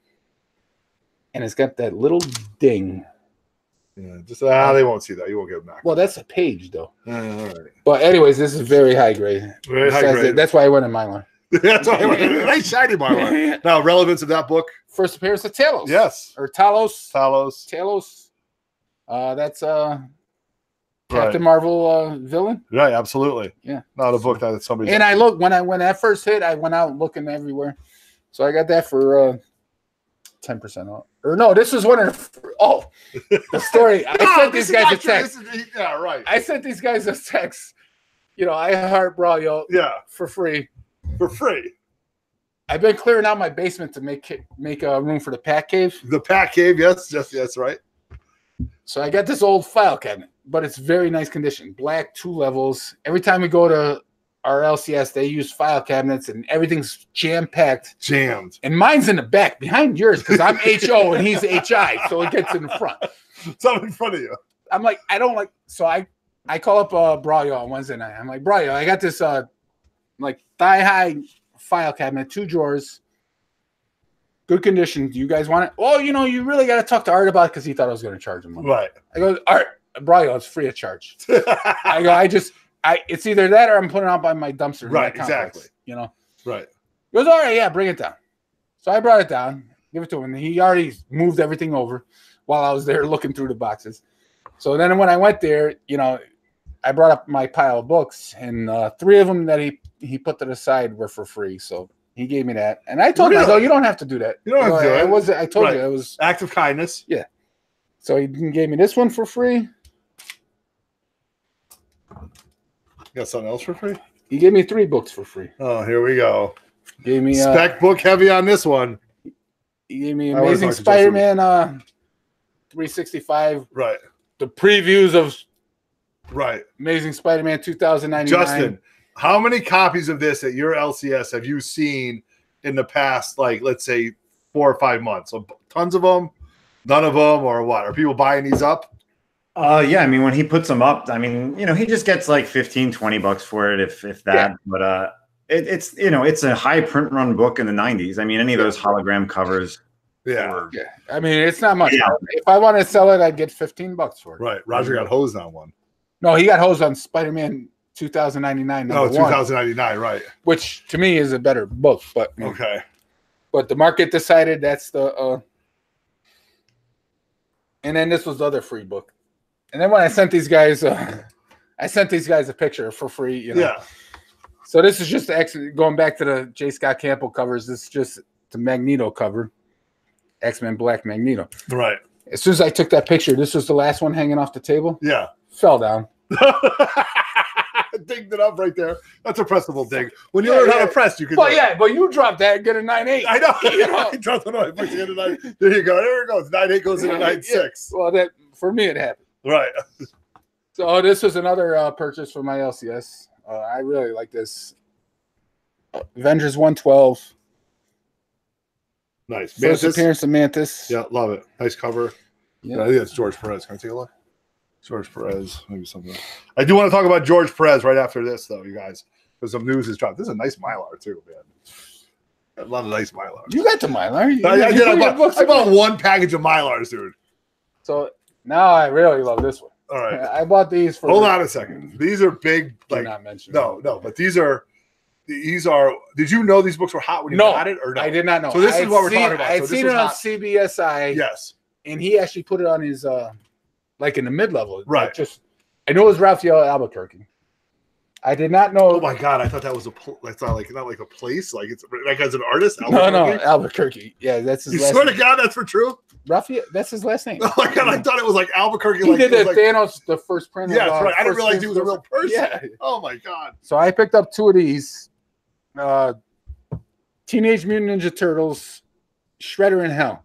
and it's got that little ding. Yeah, just they won't see that. You won't get them back. Well, that's a page though. All right. But anyways, this is very high grade. Very high Besides grade. that, that's why I went in my line. That's why I went. Nice shiny Marlon. Now, relevance of that book? First appearance of Talos. Yes. Or Talos. Talos. That's Right. Captain Marvel villain. Right, absolutely. Yeah. Not a book that somebody. And I looked when that first hit, I went out looking everywhere. So I got that for 10% off. Or no, this was one of the story. I sent these guys a text. Yeah, right. I sent these guys a text. I heart Braulio Yeah, for free. for free. I've been clearing out my basement to make room for the Pack Cave. The Pack Cave, yes, that's right. So I got this old file cabinet, but it's very nice condition. Black, 2 levels. Every time we go to our LCS, they use file cabinets and everything's jam-packed. Jammed. And mine's in the back behind yours because I'm HO and he's HI, so it gets in the front. Something in front of you. I'm like, I don't like, so I call up Braulio on Wednesday night. I'm like, Braulio, I got this like thigh-high file cabinet, 2 drawers, good condition. Do you guys want it? Oh, you really got to talk to Art about it because he thought I was going to charge him money. Right. I go, Art, Braulio, it's free of charge. I go, it's either that or I'm putting it out by my dumpster. in my Right, complex, exactly. Right. He goes, all right, yeah, bring it down. So I brought it down, give it to him, and he already moved everything over while I was there looking through the boxes. So then when I went there, I I brought up my pile of books, and 3 of them that he put to the side were for free. So he gave me that, and I told him, I go, you don't have to do that. You don't have to do it. It was, I told you it was act of kindness. Yeah. So he gave me this one for free. You got something else for free? He gave me 3 books for free. Oh, here we go. Gave me spec book heavy on this one. He gave me Amazing Spider-Man 365. Right. The previews of Right. Amazing Spider-Man 2099. Justin, how many copies of this at your LCS have you seen in the past, like, let's say 4 or 5 months? So, tons of them, none of them, or what? Are people buying these up? Yeah, I mean, when he puts them up, I mean, he just gets like $15-20 for it, if that. Yeah. But it's it's a high print run book in the 90s. I mean, any of those hologram covers. Yeah. Yeah. I mean, it's not much. Yeah. If I want to sell it, I'd get $15 for it. Right. Roger got hosed on one. No, he got hosed on Spider-Man 2099. No, 2099, right. Which to me is a better book, but okay. But the market decided that's the and then this was the other free book. And then when I sent these guys a picture for free, Yeah. So this is just going back to the J. Scott Campbell covers. This is just the Magneto cover, X-Men Black Magneto. Right. As soon as I took that picture, this was the last one hanging off the table. Yeah. Fell down. Dinged it up right there. That's a pressable ding. When you learn how to press, you can. Well, yeah, but you dropped that and get a 9.8. I know. I dropped the 9. There you go. There it goes. 9.8 goes into 9.6. Yeah. Well, that for me it happened. Right. So this was another purchase for my LCS. I really like this. Avengers 112. Nice. First appearance of Mantis. Yeah, love it. Nice cover. Yeah. I think that's George Perez. Can I take a look? George Perez, maybe something. I do want to talk about George Perez right after this, though, you guys, because some news has dropped. This is a nice Mylar, too, man. A lot of nice Mylar. You got the Mylar. I bought one package of Mylars, dude. So now I really love this one. All right. I bought these for. Hold on a second. These are big. Like, not mention no, but these are. Did you know these books were hot when you got it, or no? I did not know. So this is what we're talking about. I'd seen it on CBSI. Yes. And he actually put it on his, like in the mid-level. Right. Like I know it was Raphael Albuquerque. I did not know. Oh my God! I thought that was that's not like a place. Like it's like as an artist. No, Albuquerque. Yeah, that's his. You last swear name. to God, that's for true. Raphael. That's his last name. Oh my God! I thought it was like Albuquerque. He did Thanos, the first print. Yeah, that's right. I didn't realize he was a real person. Yeah. Oh my God. So I picked up 2 of these. Teenage Mutant Ninja Turtles, Shredder in Hell.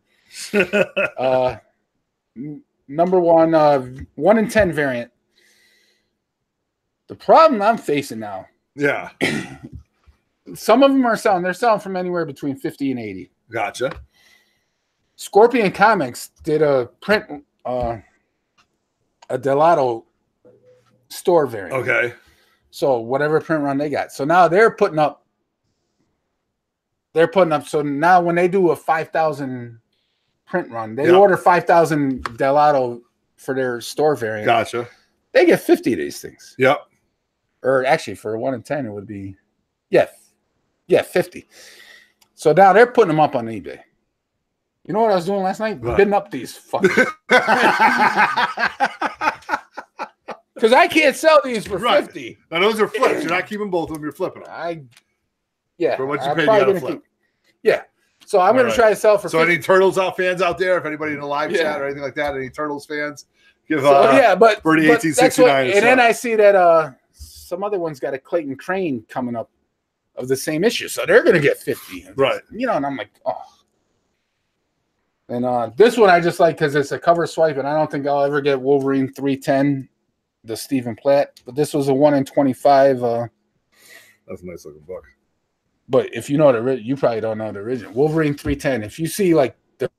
Number 1, 1 in 10 variant. The problem I'm facing now. Yeah. Some of them are selling. They're selling from anywhere between 50 and 80. Gotcha. Scorpion Comics did a print, a Delato store variant. Okay. So whatever print run they got. So now they're putting up. So now when they do a 5,000 print run, they order 5,000 Delato for their store variant. Gotcha. They get 50 of these things. Yep. Or actually, for 1 in 10, it would be, 50. So now they're putting them up on eBay. You know what I was doing last night? What? Bidding up these fuckers. Because I can't sell these for 50. Now those are flips. You're not keeping both of them. You're flipping them. For what you paid, you got to flip. Yeah. So I'm going to try to sell for 50. So any Turtles fans out there, if anybody in the live chat or anything like that, any Turtles fans, give but Birdie 1869. And then I see that some other one's got a Clayton Crane coming up of the same issue. So they're going to get 50. Right. And I'm like, oh. And this one I just like because it's a cover swipe, and I don't think I'll ever get Wolverine 310, the Stephen Platt. But this was a 1 in 25. That's a nice looking book. But if you know you probably don't know the original. Wolverine 310. If you see like the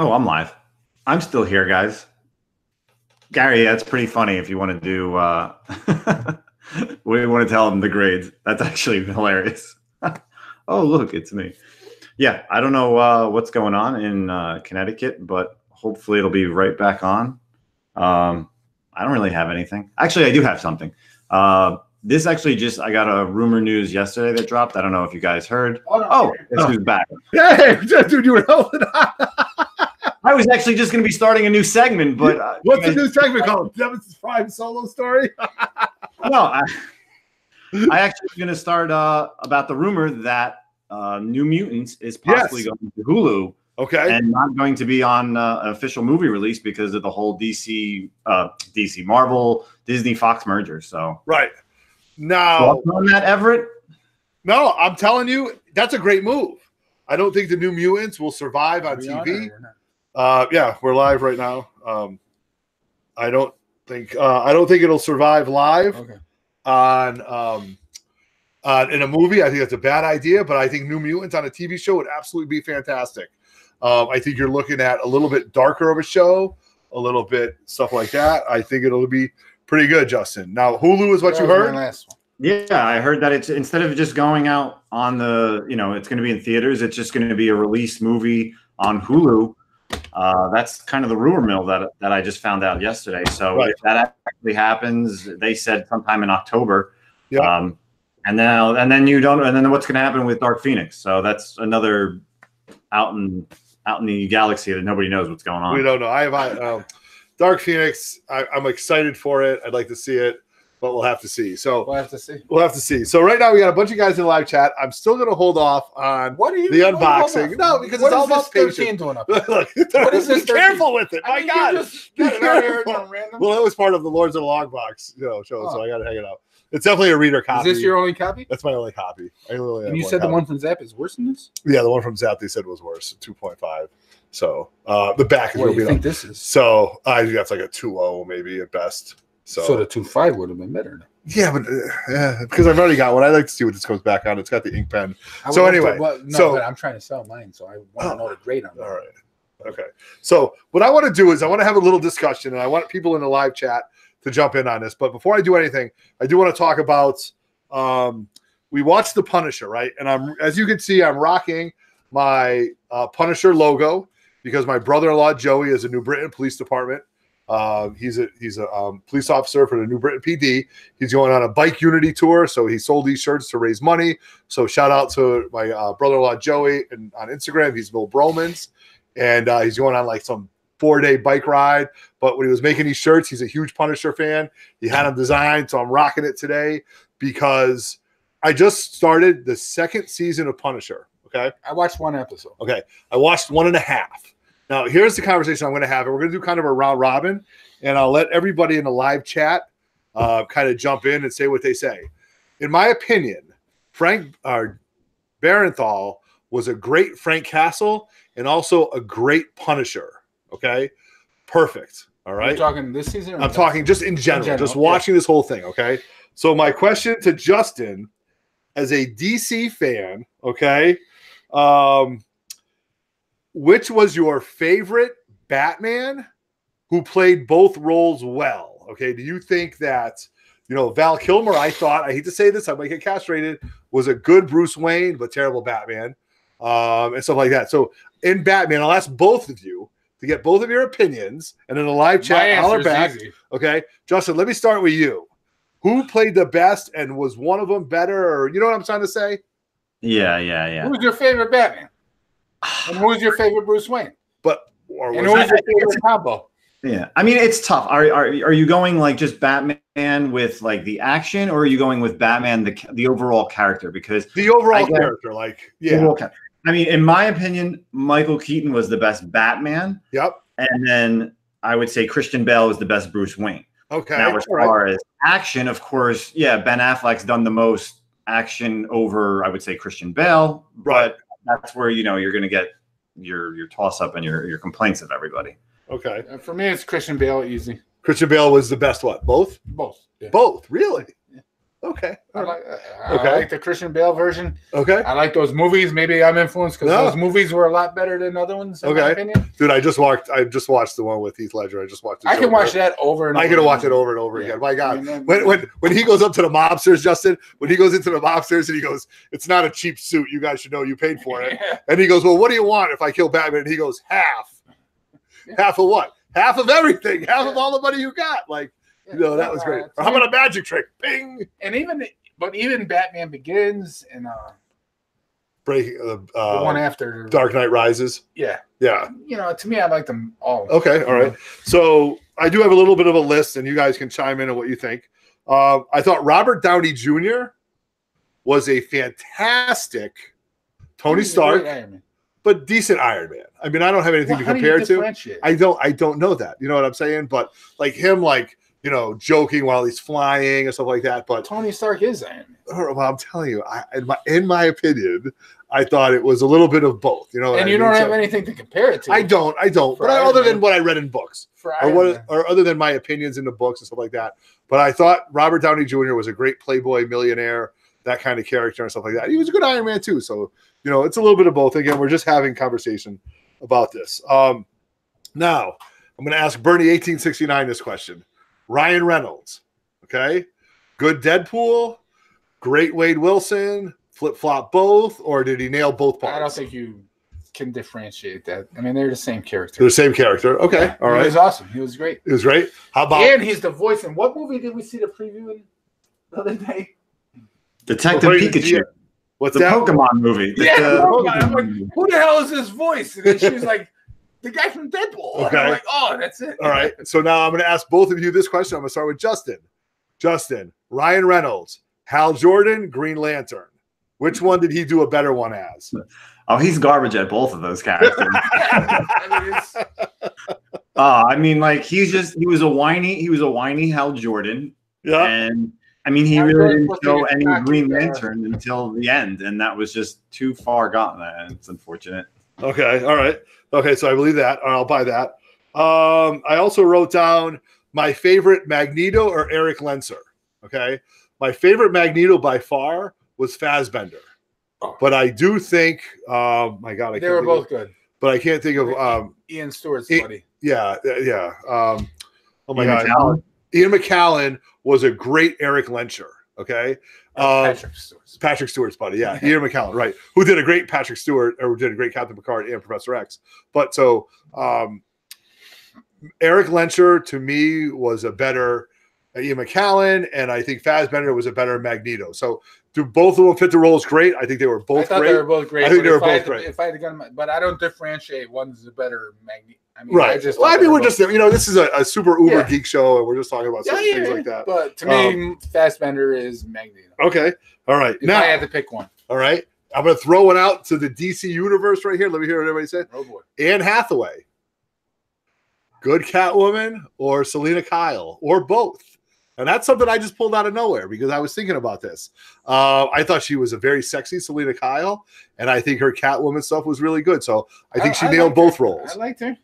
Oh, I'm live. I'm still here, guys. Gary, that's pretty funny if you want to do we want to tell them the grades. That's actually hilarious. Oh, look, it's me. Yeah, I don't know what's going on in Connecticut, but hopefully it'll be right back on. I don't really have anything. Actually, I do have something. This actually I got a rumor news yesterday that dropped. I don't know if you guys heard. Oh, this is back. Hey, dude, you were holding on. I was actually just going to be starting a new segment, but what's the new segment called? Devin's Prime Solo Story? No, I actually was going to start about the rumor that New Mutants is possibly going to Hulu. Okay. And not going to be on an official movie release because of the whole DC Marvel, Disney, Fox merger. So right. Now, on that, Everett? No, I'm telling you, that's a great move. I don't think the New Mutants will survive on TV. Yeah, we're live right now. I don't think it'll survive live on in a movie. I think that's a bad idea, but I think New Mutants on a TV show would absolutely be fantastic. I think you're looking at a little bit darker of a show, a little bit stuff like that. I think it'll be pretty good, Justin. Now, Hulu is what you heard? Yeah, I heard that it's instead of just going out on the, it's going to be in theaters, it's just going to be a released movie on Hulu. That's kind of the rumor mill that I just found out yesterday. So if that actually happens, they said sometime in October. Yeah. And then what's going to happen with Dark Phoenix? So that's another out in the galaxy that nobody knows what's going on. We don't know. I have Dark Phoenix. I'm excited for it. I'd like to see it, but we'll have to see. So we'll have to see. We'll have to see. So right now we got a bunch of guys in the live chat. I'm still going to hold off on the unboxing. No, because it's all about patience. Doing up? Look, what is this? Be careful with it. My God. Well, that was part of the Lords of the Long Box show, so I got to hang it out. It's definitely a reader copy. Is this your only copy? That's my only copy. And you said the one from Zap is worse than this? Yeah, the one from Zap they said was worse, 2.5. So the back is what do you think this is? So I think that's like a 2.0 maybe at best. So the 2.5 would have been better. Yeah, but because I've already got one. I like to see what this comes back on. It's got the ink pen. So anyway, but I'm trying to sell mine, so I want to know the grade on it. All right. Okay. So what I want to do is I want to have a little discussion, and I want people in the live chat to jump in on this. But before I do anything, I do want to talk about we watched The Punisher, right? And as you can see, I'm rocking my Punisher logo because my brother-in-law Joey is a New Britain Police Department. He's a police officer for the New Britain PD. He's going on a bike unity tour, so he sold these shirts to raise money. So shout out to my brother-in-law Joey and on Instagram. He's Bill Bromans, and he's going on like some 4-day bike ride. But when he was making these shirts, he's a huge Punisher fan. He had them designed, so I'm rocking it today because I just started the 2nd season of Punisher. Okay, I watched 1 episode. Okay, I watched 1.5. Now, here's the conversation I'm going to have. And we're going to do kind of a round robin, and I'll let everybody in the live chat kind of jump in and say what they say. In my opinion, Frank Barenthal was a great Frank Castle and also a great Punisher. Okay, perfect. All right. You're talking this season? I'm talking just in general, just watching this whole thing. Okay. So my question to Justin, as a DC fan, okay, which was your favorite Batman who played both roles well? Okay, do you think that, Val Kilmer, I hate to say this, I might get castrated, was a good Bruce Wayne, but terrible Batman, and stuff like that. So in Batman, I'll ask both of you to get both of your opinions, and in the live chat, holler back. Easy. Okay, Justin, let me start with you. Who played the best, and was one of them better, or you know what I'm trying to say? Yeah. Who's your favorite Batman? And who's your favorite Bruce Wayne? Who's your favorite combo? Yeah, I mean it's tough. Are you going like just Batman with like the action, or are you going with Batman the overall character? Because the overall character, I mean, in my opinion, Michael Keaton was the best Batman. Yep. And then I would say Christian Bale was the best Bruce Wayne. Okay. Now, as far as action, of course, Ben Affleck's done the most action over, I would say, Christian Bale. Right. But that's where you're going to get your toss up and your complaints of everybody. Okay. For me, it's Christian Bale. Easy. Christian Bale was the best. What? Both. Yeah. Both. Really? Yeah. Okay. I All right. like, I Okay. like the Christian Bale version. Okay. I like those movies. Maybe I'm influenced because No. those movies were a lot better than other ones, in my Okay. opinion. Dude, I just watched the one with Heath Ledger. I just watched it. I can watch that over and over. I can watch it over and over Yeah. again. My God. I mean, When he goes up to the mobsters, Justin, when he goes into the mobsters and he goes, "It's not a cheap suit. You guys should know you paid for it." Yeah. And he goes, "Well, what do you want if I kill Batman?" And he goes, "Half." Half of what? Half of everything. Half of all the money you got. Like, that was great. Or how about a magic trick? Bing. And even Batman Begins and Breaking the one after Dark Knight Rises. Yeah. Yeah. To me, I like them all. Okay. All right. So I do have a little bit of a list, and you guys can chime in on what you think. I thought Robert Downey Jr. was a fantastic Tony Stark, but decent Iron Man. I mean, I don't have anything to compare to. I don't know that. You know what I'm saying? But like him, joking while he's flying and stuff like that. But Tony Stark is Iron Man. Well, I'm telling you, in my opinion, I thought it was a little bit of both. You know, and you don't have anything to compare it to. I don't. But other than what I read in books, or other than my opinions in the books and stuff like that. But I thought Robert Downey Jr. was a great playboy millionaire, that kind of character and stuff like that. He was a good Iron Man too. So it's a little bit of both. Again, we're just having conversation about this. Now I'm going to ask Bernie 1869 this question. Ryan Reynolds, okay, good Deadpool, great Wade Wilson, flip-flop both, or did he nail both parts? I don't think you can differentiate that. I mean, they're the same character. They're the same character. Okay, yeah, all right. He was awesome. He was great. It was great. How about? And he's the voice. In what movie did we see the preview in the other day? Detective Pikachu. What's the that? Pokemon movie? Yeah, I'm like, who the hell is this voice? And then she was like, the guy from Deadpool. Okay. And I'm like, oh, that's it. All right. So now I'm going to ask both of you this question. I'm going to start with Justin. Justin, Ryan Reynolds, Hal Jordan, Green Lantern. Which one did he do a better one as? Oh, he's garbage at both of those characters. He was a whiny Hal Jordan. Yeah. And I mean, he really didn't show any Green Lantern until the end, and that was just too far gone. And it's unfortunate. Okay. All right. Okay. So I believe that. I'll buy that. I also wrote down my favorite Magneto or Eric Lenser. Okay. My favorite Magneto by far was Fassbender. Oh. But I do think, my God, they were both good. But I can't think of Ian Stewart's buddy. Yeah. Oh my God. McCallum? Ian McCallum was a great Eric Lenser. Okay. Patrick Stewart's buddy. Yeah. Ian McCallum, right. Who did a great Patrick Stewart, or did a great Captain Picard and Professor X. But so Eric Lenser to me was a better Ian McCallum, and I think Fassbender was a better Magneto. So do both of them fit the roles great? I think they were both great. They were both great. I think they were both great. If I had to get them, but I don't differentiate. One's a better Magneto. I mean, right. We're just, this is a super uber geek show, and we're just talking about certain things like that. But to me, Fassbender is Magneto. Okay. All right. If I had to pick one. All right. I'm going to throw one out to the DC universe right here. Let me hear what everybody said. Oh, boy. Anne Hathaway. Good Catwoman or Selena Kyle or both. And that's something I just pulled out of nowhere because I was thinking about this. I thought she was a very sexy Selena Kyle, and I think her Catwoman stuff was really good. So I think she nailed both roles. I liked her.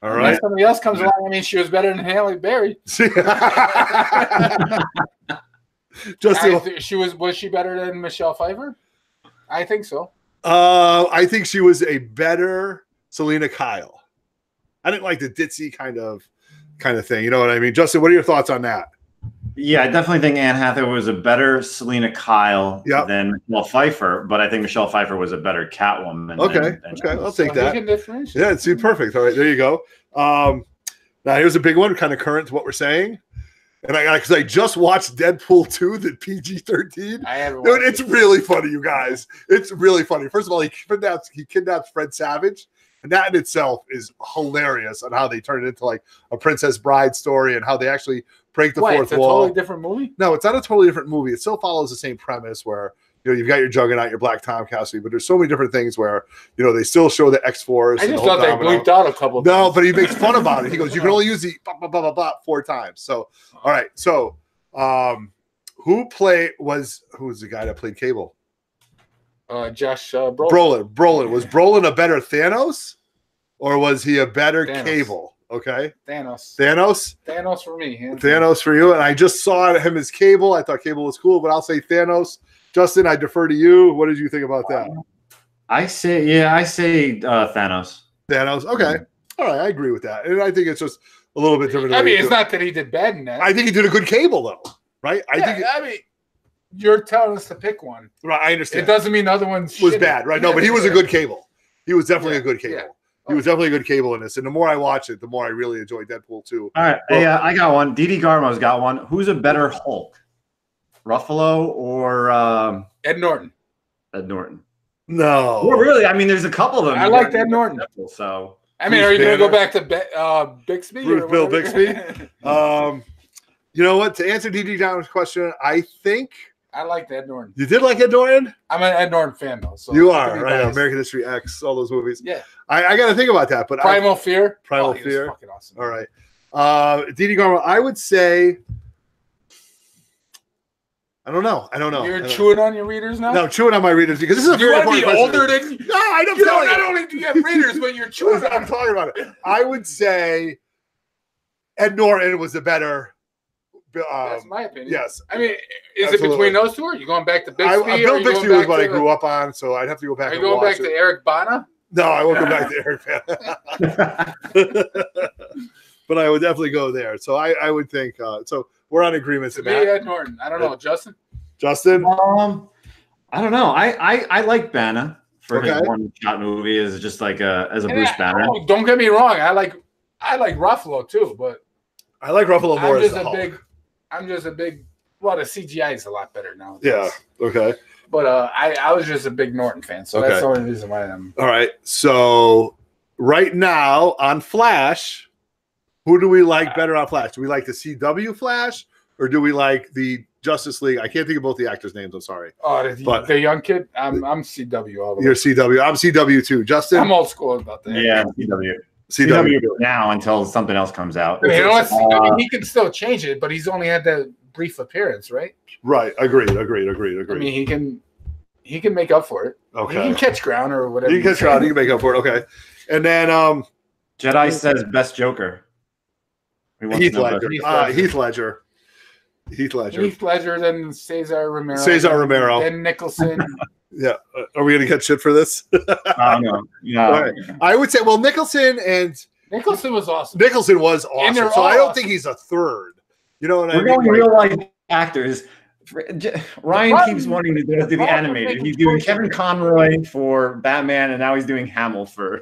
All right. If somebody else comes along, I mean, she was better than Halle Berry. Was she better than Michelle Pfeiffer? I think so. I think she was a better Selena Kyle. I didn't like the ditzy kind of thing. You know what I mean? Justin, what are your thoughts on that? Yeah, I definitely think Anne Hathaway was a better Selena Kyle than Michelle Pfeiffer, but I think Michelle Pfeiffer was a better Catwoman. Okay, I'll take that. Yeah, it's perfect. All right, there you go. Now here's a big one, kind of current to what we're saying. And because I just watched Deadpool 2, the PG-13. I haven't watched it. It's really funny, you guys. It's really funny. First of all, he kidnaps Fred Savage. And that in itself is hilarious on how they turn it into like a Princess Bride story and how they actually break the fourth wall. It's a totally different movie? No, it's not a totally different movie. It still follows the same premise where, you've got your Juggernaut, your Black Tom Cassidy, but there's so many different things where, they still show the X-Force. I just thought they bleeped out a couple of No, but he makes fun about it. He goes, you can only use the blah, blah, blah, blah, blah 4 times. So, all right. So, who was the guy that played Cable? Josh Brolin. Was Brolin a better Thanos, or was he a better Cable? Okay. Thanos. Thanos. Thanos for me. Thanos for you. And I just saw him as Cable. I thought Cable was cool, but I'll say Thanos. Justin, I defer to you. What did you think about that? I say Thanos. Thanos. Okay. All right. I agree with that. And I think it's just a little bit different. I mean, it's not that he did bad in that. I think he did a good Cable, though. Right? I mean, you're telling us to pick one. Right. I understand. It doesn't mean the other one's was shitty. bad. Right. No, but he was a good Cable. He was definitely a good Cable. Yeah. He was definitely a good Cable in this. And the more I watch it, the more I really enjoy Deadpool 2. All right. Well, hey, I got one. Didi Garmo's got one. Who's a better Hulk? Ruffalo or Ed Norton? Ed Norton. No. Well, really? I mean, there's a couple of them. I like Ed Norton. So, I mean, are you going to go back to Bixby? Bruce Bill Bixby? You know what? To answer Didi Down's question, I think I like Ed Norton. you did like Ed Norton. I'm an Ed Norton fan, though. So You are, right? American History X, all those movies. Yeah. I got to think about that. But Primal Fear. Primal he was Fear. fucking awesome. All right. Didi Garmo, I would say. I don't know. You're chewing on your readers now? No, chewing on my readers because this is a You very want to be important older question. than No, I don't you tell know, you. not only do you have readers, but you're chewing on I'm talking about it. I would say Ed Norton was the better. That's my opinion. Yes. I mean, is Absolutely. it between those two? Or are you going back to Bixby? Bill Bixby was what I grew up on, so I'd have to go back. Are you going back to Eric Bana? No, I won't go back to Eric. But I would definitely go there. So I would think. So we're on agreements. To me, Ed Norton. I don't know, Justin. Justin. I don't know. I like Banner for his Okay. one-shot movie as just like as a Bruce Banner. Don't get me wrong. I like Ruffalo too, but I like Ruffalo more as the Hulk. I'm just a big. Well, the CGI is a lot better now. Yeah. Okay. But I was just a big Norton fan, so that's the only reason why I'm. All right. So right now on Flash, who do we like better on Flash? Do we like the CW Flash or do we like the Justice League? I can't think of both the actors' names. I'm sorry. Oh, the young kid. I'm CW all the way. You're CW. I'm CW too. Justin. I'm old school about that. Yeah, CW now until something else comes out. You know what? I mean, he can still change it, but he's only had that brief appearance, right? Right. Agreed. I mean, he can make up for it. Okay. He can catch ground or whatever. He can catch ground. He can make up for it. Okay. And then Jedi says best Joker. Heath Ledger. Heath Ledger. Heath Ledger, then Cesar Romero. Then Nicholson. Yeah. Are we going to get shit for this? No. Right. I would say, well, Nicholson was awesome. Nicholson was awesome. So I don't think he's a third. You know what I mean? We're going real life actors. Ryan keeps wanting to do the animated. He's doing Kevin Conroy for Batman, and now he's doing Hamill for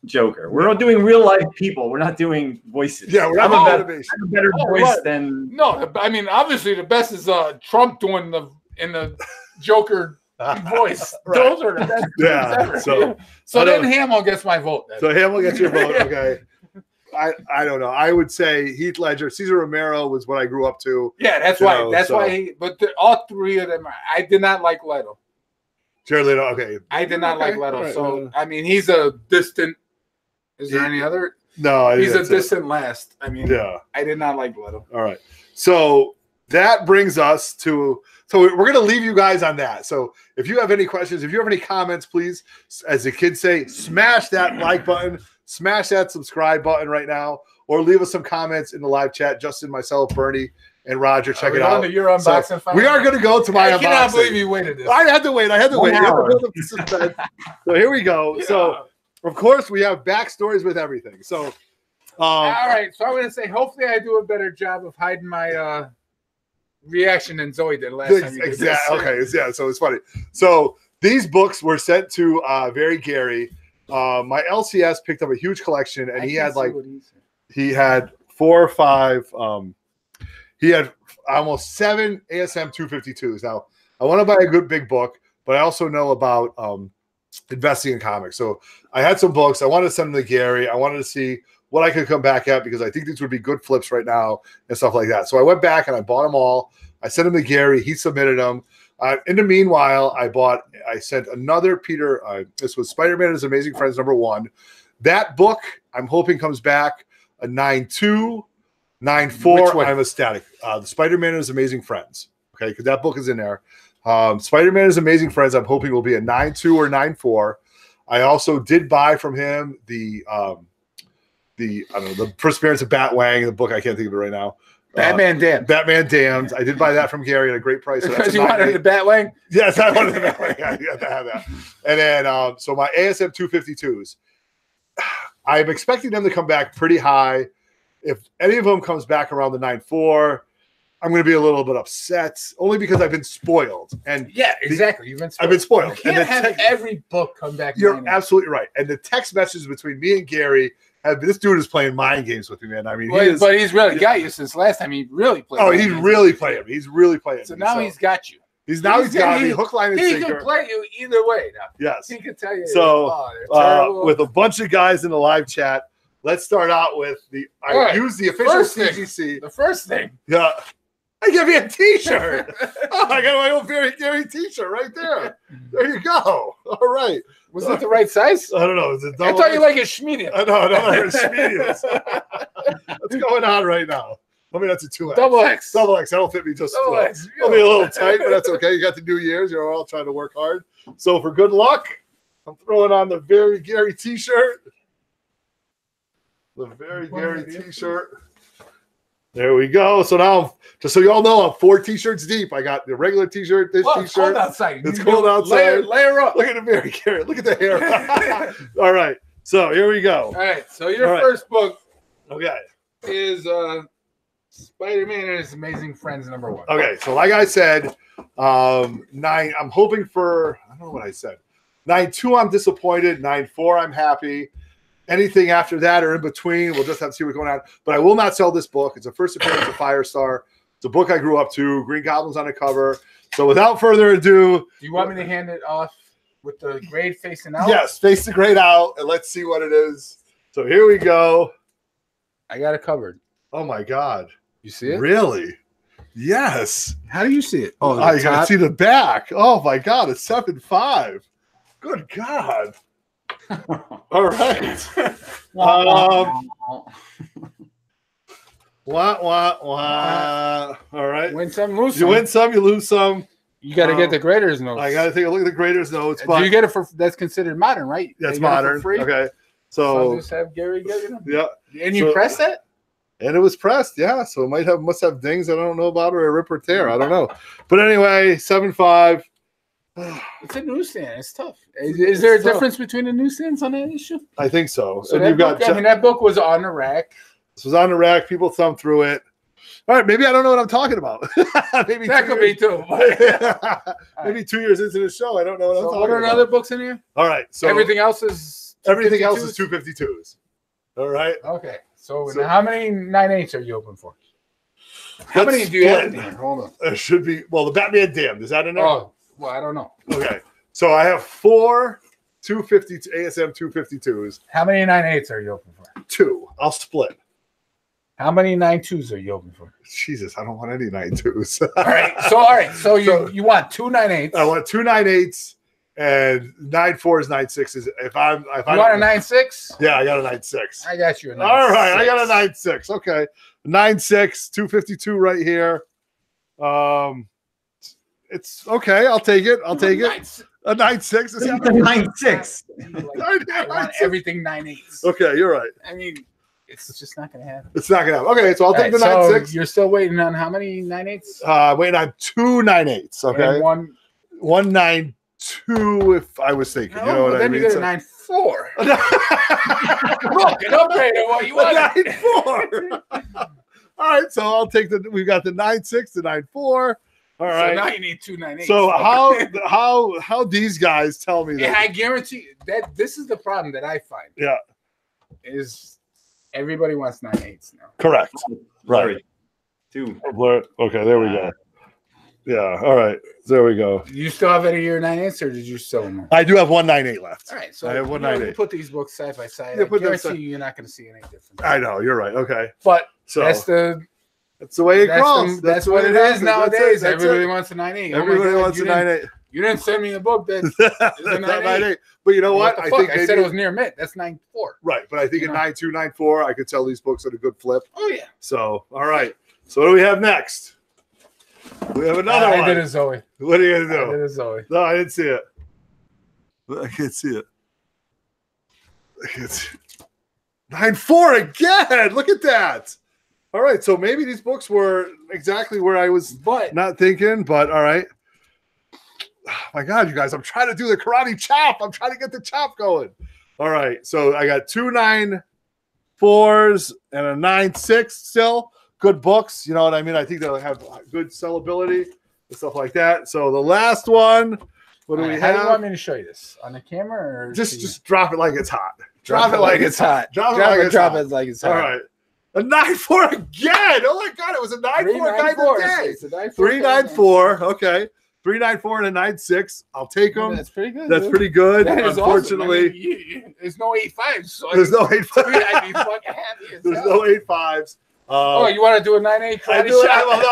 Joker. We're all doing real life people. We're not doing voices. Yeah, we're not I'm a better voice than. No, I mean obviously the best is Trump doing the Joker voice. Right. Those are the best. Yeah. Ever. So then Hamill gets my vote. Then. So Hamill gets your vote. Okay. I don't know. I would say Heath Ledger. Cesar Romero was what I grew up to. Yeah, that's why. But all three of them, I did not like Leto. Jared Leto. Okay. I did not like Leto. Right. So I mean, he's a distant. Is there any other? No, he's a distant last. I mean, yeah. I did not like Leto. All right. So that brings us to. So we're going to leave you guys on that. So if you have any questions, if you have any comments, please, as the kids say, smash that like button. Smash that subscribe button right now, or leave us some comments in the live chat. Justin, myself, Bernie, and Roger, check it out. Your unboxing. So we are going to go to my unboxing. I cannot believe you waited this. I had to wait. So here we go. Yeah. So of course we have backstories with everything. So all right. So I'm going to say, hopefully, I do a better job of hiding my reaction than Zoe did last time. Exactly. Okay. Yeah. So it's funny. So these books were sent to Very Gary. My LCS picked up a huge collection, and he had 4 or 5. He had almost 7 ASM 252s. Now, I want to buy a good big book, but I also know about investing in comics. So I had some books. I wanted to send them to Gary. I wanted to see what I could come back at because I think these would be good flips right now and stuff like that. So I went back and I bought them all. I sent them to Gary. He submitted them. In the meanwhile, I sent another Peter. This was Spider-Man and His Amazing Friends #1. That book, I'm hoping comes back a 9.2, 9.4. I'm ecstatic. The Spider-Man and His Amazing Friends. Okay, because that book is in there. Spider-Man and His Amazing Friends, I'm hoping will be a 9.2 or 9.4. I also did buy from him the I don't know, the Perseverance of Bat Wang, the book I can't think of it right now. Batman Damned. Batman Damned. I did buy that from Gary at a great price. So Because you wanted the Batwang? Yes, I wanted the Batwang. I got to have that. And then, so my ASM 252s, I'm expecting them to come back pretty high. If any of them comes back around the 9.4, I'm going to be a little bit upset, only because I've been spoiled. And yeah, exactly. You've been spoiled. I've been spoiled. You can't have every book come back. You're absolutely right. And the text messages between me and Gary have this dude is playing mind games with me, man. I mean, but he's really got you since last time he really played. Oh, he's really playing. He's really playing. So now he's got you. He's got me hook, line, and sinker. He can play you either way now. Yes. He can tell you. So, with a bunch of guys in the live chat, let's start out with I use the official CGC. The first thing. Yeah. I give you a T-shirt. Oh, I got my old Gary T-shirt right there. There you go. All right. Was it the right size? I don't know. I thought you like a schmedium. I know. It's schmediums. What's going on right now? I mean, that's a 2X. Double X. Double X. That'll fit me just Double well. X. It'll be a little tight, but that's okay. You got the New Year's. You're all trying to work hard. So for good luck, I'm throwing on the Very Gary T-shirt. The Very Gary T-shirt. There we go. So now, just so you all know, I'm 4 T-shirts deep. I got the regular T-shirt, this T-shirt. It's cold outside. It's cold outside. Layer up. Look at the Very Gary. Look at the hair. All right. So here we go. All right. So your first book, okay, is Spider-Man and His Amazing Friends #1. Okay. So like I said, 9. I'm hoping for. I don't know what I said. 9.2. I'm disappointed. 9.4. I'm happy. Anything after that or in between, we'll just have to see what's going on. But I will not sell this book. It's a first appearance of Firestar. It's a book I grew up to. Green Goblin's on the cover. So without further ado, do you want me to hand it off with the grade facing out? Yes, face the grade out, and let's see what it is. So here we go. I got it covered. Oh my God! You see it? Really? Yes. How do you see it? Oh, I can see the back. Oh my God! It's 7.5. Good God! All right. All right. Win some, lose some. You win some, you lose some. You got to get the grader's notes. I got to take a look at the grader's notes. But do you get it for? That's considered modern, right? That's modern. Free? Okay. So I'll just have Gary get it. Yeah. And you press that? And it was pressed, yeah. So it must have dings I don't know about or a rip or tear. I don't know. But anyway, 7.5. It's a newsstand. It's tough. Is there a difference between the newsstands on that issue? I think so. So and that book was on the rack. This was on the rack. People thumbed through it. All right, maybe I don't know what I'm talking about. Maybe that could be too. Maybe 2 years into the show, I don't know what I'm talking about. What are other books in here? All right, so everything else is 252s. All right. Okay. So how many 9/8 are you open for? How many do you have in here? Hold on. There should be. Well, the Batman Damned, is that in there? Oh, well, I don't know. Okay. So I have 4 252 ASM 252s. How many 9/8 are you open for? 2. I'll split. How many 9.2s are you open for? Jesus, I don't want any 9.2s. All right. So you want 2 9/8s. I want 2 9.8s and 9.4s, 9.6s. If I want a 9.6? Yeah, I got a 9.6. I got you a 9.6. All right, I got a 9.6. Okay. 9.6, 252 right here. It's okay. I'll take it. A 9.6. Is that 9.6? I want everything 9/8. Okay, you're right. I mean, it's just not going to happen. It's not going to happen. Okay, so I'll take the 9.6. You're still waiting on how many 9/8s? Waiting on 2 9.8s. Okay. And one 9.2, if I was thinking. No, you know what I mean? Then you get a 9.4. Look, an upgrade on what you want. 9.4. All right, so I'll take we've got the 9.6, the 9.4. All right. So now you need 2 9/8. So how these guys tell me that? Yeah, I guarantee that this is the problem that I find. Yeah. Is everybody wants 9/8 now. Correct. Right. 2. Okay, there we go. Yeah. All right. There we go. You still have any of your 9/8s, or did you sell them? I do have 1 9.8 left. All right. So I have 1 9.8. Put these books side by side. Yeah, I guarantee you're not going to see any difference. I know. You're right. Okay. But so that's the way it goes. That's what it is nowadays. Everybody wants a 9.8. Everybody wants a 9.8. You didn't send me a book that is a 9.8. But you know what? I think I said it was near mint. That's 9.4. Right, but I think in 9.2, 9.4, I could sell these books at a good flip. Oh yeah. So all right. So what do we have next? We have another one. I did a Zoe. What are you gonna do? I did a Zoe. No, I didn't see it. I can't see it. 9-4 again. Look at that. All right, so maybe these books were exactly where I was not thinking, but all right. Oh my God, you guys, I'm trying to do the karate chop. I'm trying to get the chop going. All right, so I got 2 9-4s and a 9-6 still. Good books, you know what I mean? I think they'll have good sellability and stuff like that. So the last one, what do we have? How do you want me to show you this? On the camera? Or just drop it like it's hot. Drop it like it's hot. Drop it like it's hot. All right. A 9-4 again. Oh my God, it was a 9-4 guy today. 3-9-4. Okay. 3-9-4 and a 9-6. I'll take them. That's pretty good. That's pretty good. That is unfortunately, awesome. I mean, there's no 8-5s. So there's no 8-5s. I'd be fucking happy. There's no 8-5s. Oh, you want to do a 9-8 karate I do.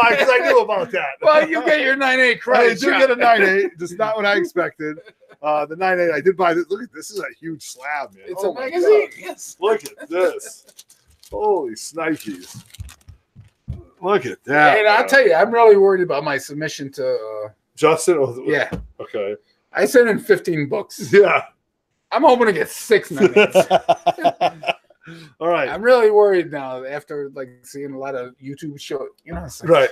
Because I knew about that. Well, you get your 9-8 karate. I do get a 9-8. Just not what I expected. The 9-8. I did buy this. Look at this. Is a huge slab, man. It's a magazine. Yes. Look at this. Holy snikes. Look at that. And I'll tell you, I'm really worried about my submission to Justin. Yeah. Okay. I sent in 15 books. Yeah. I'm hoping to get 6 9-8s. All right. I'm really worried now after like seeing a lot of YouTube shows. You know, like, right.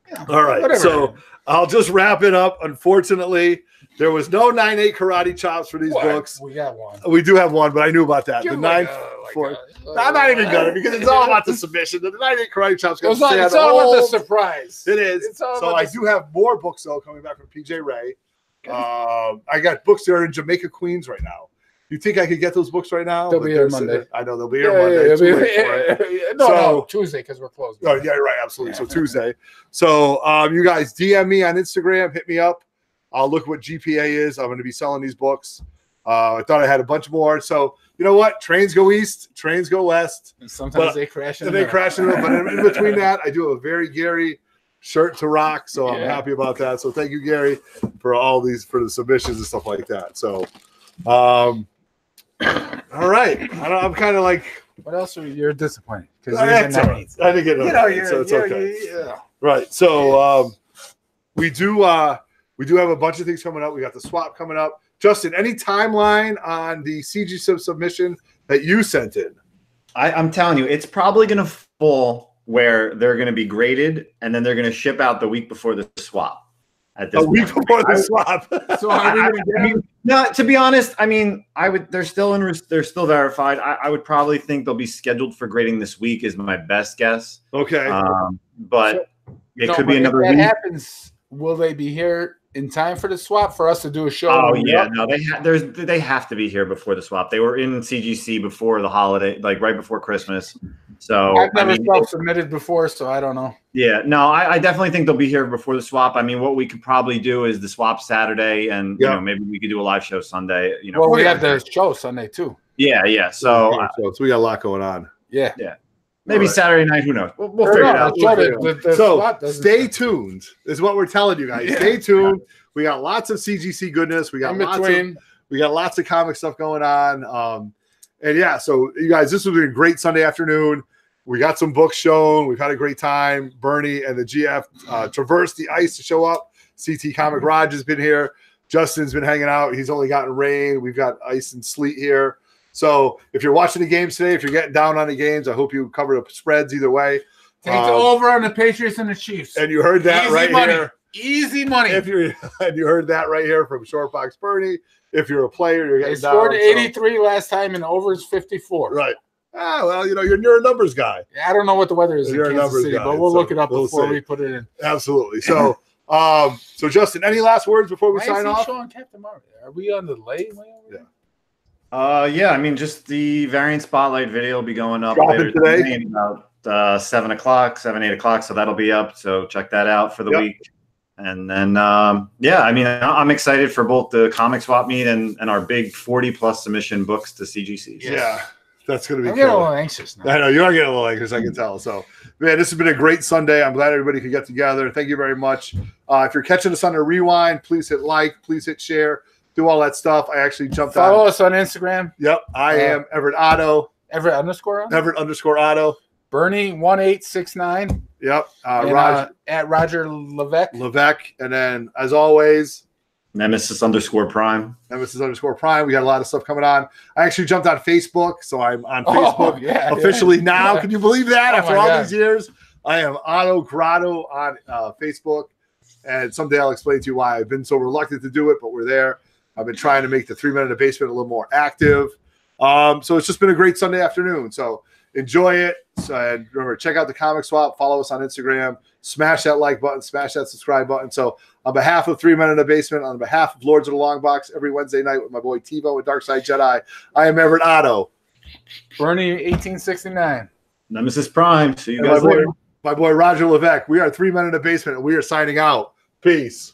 Yeah, all right. Whatever. So I'll just wrap it up. Unfortunately, there was no 9-8 karate chops for these books. We got one. We do have one, but I knew about that. Give the 9-4. I'm not even gonna because it's all about the submission. The 9-8 karate chops. It's all about the surprise. It is. So I do have more books though coming back from PJ Ray. I got books that are in Jamaica, Queens right now. You think I could get those books right now? They'll be here Monday. I know they'll be here Monday. No, Tuesday because we're closed. Oh, yeah, right, absolutely. So Tuesday. So you guys DM me on Instagram, hit me up. I'll look what GPA is. I'm going to be selling these books. I thought I had a bunch more. So you know what? Trains go east, trains go west. And sometimes they crash. But in between that, I do have a very Gary shirt to rock. So I'm happy about that. So thank you, Gary, for all these for the submissions and stuff like that. So. All right. I'm kind of like. What else are you're disappointed? Because I didn't get it. So it's okay. Yeah. Right. So we do have a bunch of things coming up. We got the swap coming up. Justin, any timeline on the CGC submission that you sent in? I'm telling you, it's probably going to fall where they're going to be graded, and then they're going to ship out the week before the swap. At this week before the swap. So are we going to get no, to be honest, I mean, they're still verified. I would probably think they'll be scheduled for grading this week is my best guess. Okay. But it could be another week. If that happens, will they be here in time for the swap for us to do a show? Oh yeah, no, they have to be here before the swap. They were in CGC before the holiday, like right before Christmas. So I've never self-submitted before, so I don't know. Yeah, no, I definitely think they'll be here before the swap. I mean, what we could probably do is the swap Saturday, and you know, maybe we could do a live show Sunday. You know, well, we have the show Sunday too. Yeah. So we got a lot going on. Yeah. Maybe right. Saturday night. Who knows? We'll figure it out. So stay tuned. Is what we're telling you guys. Stay tuned. We got lots of CGC goodness. We got lots of comic stuff going on. And yeah, so you guys, this was a great Sunday afternoon. We got some books shown. We've had a great time. Bernie and the GF traversed the ice to show up. CT Comic Raj has been here. Justin's been hanging out. He's only gotten rain. We've got ice and sleet here. So if you're watching the games today, if you're getting down on the games, I hope you cover the spreads either way. Take the over on the Patriots and the Chiefs. And you heard that here. Easy money. And you heard that right here from Shortbox Bernie. If you're a player, you're getting down. They scored 83 last time and over is 54. Right. Well, you're a numbers guy. I don't know what the weather is in Kansas City, but we'll look it up before we put it in. Absolutely. So, so Justin, any last words before we sign off? Showing Captain Marvel? Are we on the lay? Yeah. I mean, just the variant spotlight video will be going up later today about 7 o'clock, 8 o'clock. So that'll be up. So check that out for the week. And then, yeah, I mean, I'm excited for both the comic swap meet and our big 40+ submission books to CGC. Yeah, that's going to be I'm getting a little anxious now. I know, you are getting a little anxious, I can tell. So, man, this has been a great Sunday. I'm glad everybody could get together. Thank you very much. If you're catching us on a rewind, please hit like, please hit share, do all that stuff. I actually jumped on. Follow us on Instagram. Yep, I am Everett Otto. Everett _ Otto. Bernie 1869. Yep. Roger at Roger Levesque. And then, as always, Nemesis_Prime. Nemesis_Prime. We got a lot of stuff coming on. I actually jumped on Facebook, so I'm on Facebook officially now. Yeah. Can you believe that? Oh, After my all God. these years, I am Otto Grotto on Facebook, and someday I'll explain to you why I've been so reluctant to do it, but we're there. I've been trying to make the 3 Men in the Basement a little more active. So it's just been a great Sunday afternoon. So enjoy it. So, and remember, check out the Comic Swap. Follow us on Instagram. Smash that like button. Smash that subscribe button. So on behalf of 3 Men in the Basement, on behalf of Lords of the Long Box, every Wednesday night with my boy TiVo with Darkside Jedi, I am Everett Otto. Bernie 1869. Nemesis Prime. See you And guys later. my boy Roger Levesque. We are 3 Men in the Basement, and we are signing out. Peace.